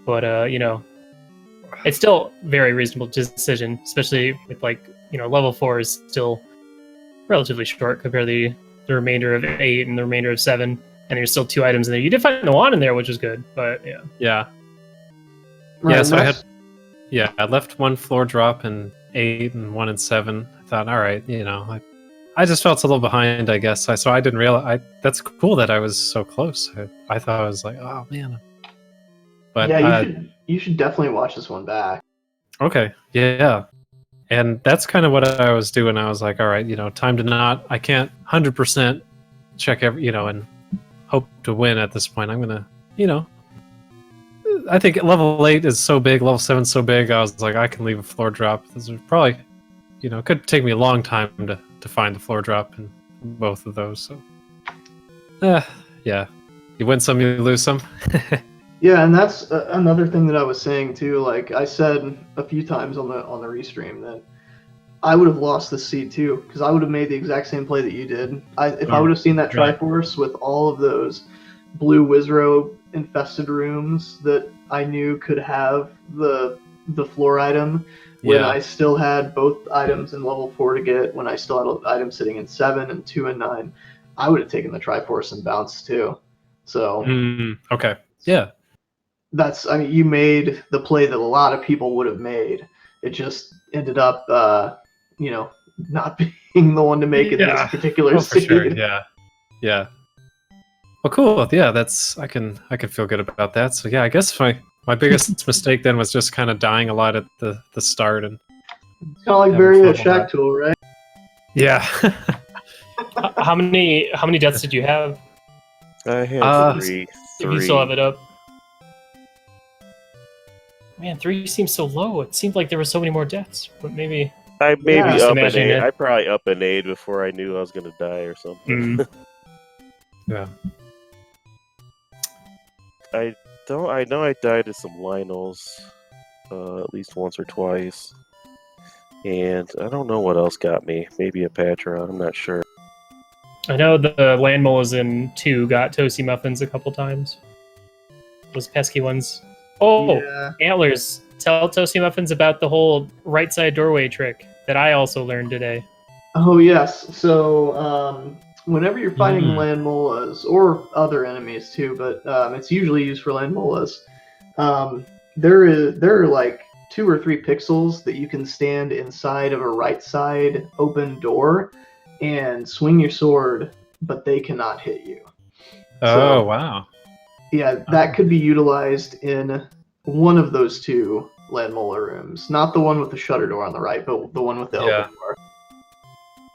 But, it's still a very reasonable decision, especially with, level 4 is still relatively short compared to the remainder of 8 and the remainder of 7. And there's still 2 items in there. You did find the wand in there, which was good, but yeah. Yeah. Right, yeah, so I left 1 floor drop in 8 and 1 in 7. I thought, all right, I just felt a little behind, I guess. So I didn't realize. That's cool that I was so close. I thought I was like, oh man. But yeah, you should definitely watch this one back. Okay, yeah. And that's kind of what I was doing. I was like, all right, time to I can't 100% check and hope to win at this point. I'm going to, I think level 8 is so big, level 7 is so big, I was like, I can leave a floor drop. This is probably, it could take me a long time to find the floor drop in both of those. So, yeah. You win some, you lose some. Yeah, and that's another thing that I was saying too. Like I said a few times on the restream that I would have lost the seed too because I would have made the exact same play that you did. If I would have seen that Right. Triforce with all of those blue Wizrobe infested rooms that I knew could have the floor item when I still had both items in level 4 to get, when I still had an item sitting in 7 and 2 and 9, I would have taken the Triforce and bounced too. So Okay. Yeah. that's, I mean, you made the play that a lot of people would have made. It just ended up, not being the one to make it in this particular for sure. seed. Yeah. Well, cool. Yeah, that's I can feel good about that. So yeah, I guess my biggest mistake then was just kind of dying a lot at the start and It's kind of like very Shack Tool, right? yeah. How many deaths did you have? I had three. If you still have it up. Man, 3 seems so low. It seemed like there were so many more deaths, but maybe. I maybe Just up an imagine 8. it. I probably up an 8 before I knew I was gonna die or something. Yeah. I know I died to some Lionels, at least once or twice, and I don't know what else got me. Maybe a Patron. I'm not sure. I know the land moles in 2 got Toasty Muffins a couple times. Those pesky ones. Oh, Yeah. Antlers. Tell Toasty Muffins about the whole right side doorway trick that I also learned today. Oh yes. So whenever you're fighting land molas or other enemies too, but it's usually used for land molas. There are like 2 or 3 pixels that you can stand inside of a right side open door and swing your sword, but they cannot hit you. Oh wow. Yeah, that could be utilized in one of those 2 land mola rooms. Not the one with the shutter door on the right, but the one with the open door.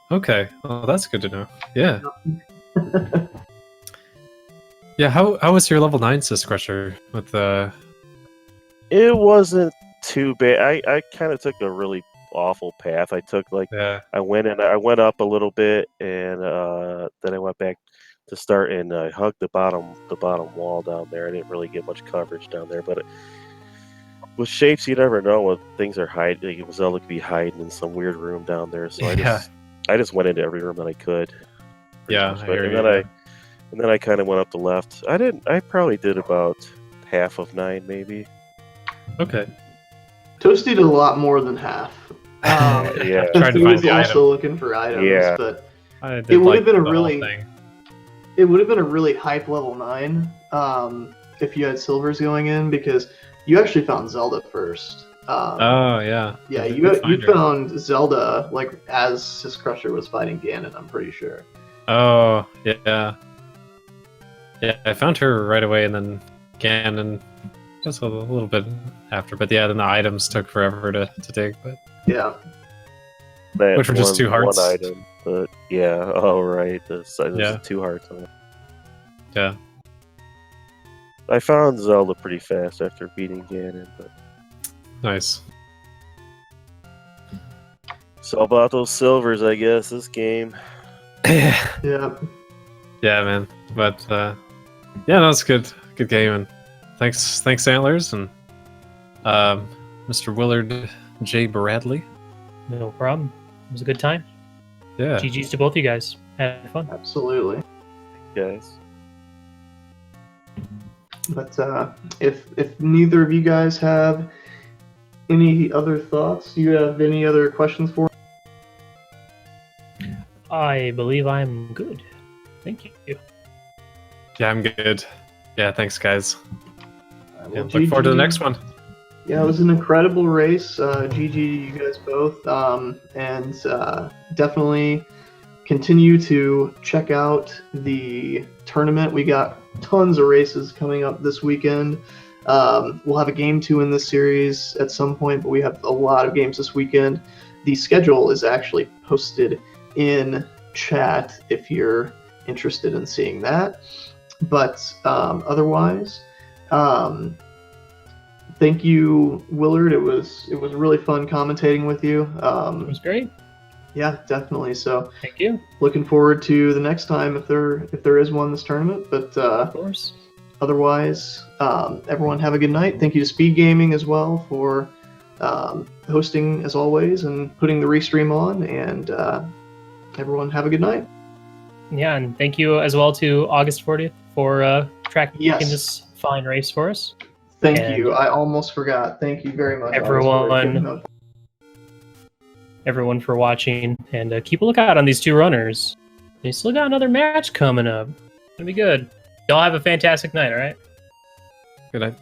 Okay. Oh, that's good to know. Yeah. Yeah. How was your level 9 syscrusher with the? It wasn't too bad. I kind of took a really awful path. I took I went up a little bit, and then I went back to start, and I hugged the bottom wall down there. I didn't really get much coverage down there, but with shapes, you never know when things are hiding. Like Zelda could be hiding in some weird room down there. So I just went into every room that I could. And then I kind of went up the left. I probably did about half of 9, maybe. Okay. Toasty did a lot more than half. Yeah. Tried to He find was the also item. looking for items, but It would have been a really hype level 9 if you had silvers going in, because you actually found Zelda first. Oh yeah. Yeah, you found Zelda like as syscrusher was fighting Ganon, I'm pretty sure. Oh yeah. Yeah, I found her right away, and then Ganon just a little bit after. But yeah, then the items took forever to dig. But yeah, which were just 2 hearts. One item, but yeah. Oh right, there's 2 hearts on it. Yeah. I found Zelda pretty fast after beating Ganon, but Nice. So about those silvers, I guess this game. yeah, man. But yeah, no, it's good game, and thanks Antlers and Mr. Willard J. Bradley. No problem. It was a good time. Yeah. GG's to both you guys. Had fun. absolutely. Guys. But if neither of you guys have any other thoughts, do you have any other questions for me? I believe I'm good. Thank you. Yeah, I'm good. Yeah, thanks, guys. Well, Look forward to the next one. Yeah, it was an incredible race. GG to you guys both. And definitely continue to check out the tournament. We got tons of races coming up this weekend. We'll have a game 2 in this series at some point, but we have a lot of games this weekend. The schedule is actually posted in chat if you're interested in seeing that. But otherwise, thank you, Willard. It was really fun commentating with you. It was great. Yeah, definitely. So Thank you. looking forward to the next time if there is one this tournament. But Of course. otherwise, everyone have a good night. Thank you to Speed Gaming as well for hosting as always and putting the restream on. And everyone have a good night. Yeah, and thank you as well to August 40th for tracking Yes. this fine race for us. Thank And you. I almost forgot. Thank you very much. Everyone for watching, and keep a lookout on these two runners. They still got another match coming up. It's gonna be good. Y'all have a fantastic night, all right? Good night.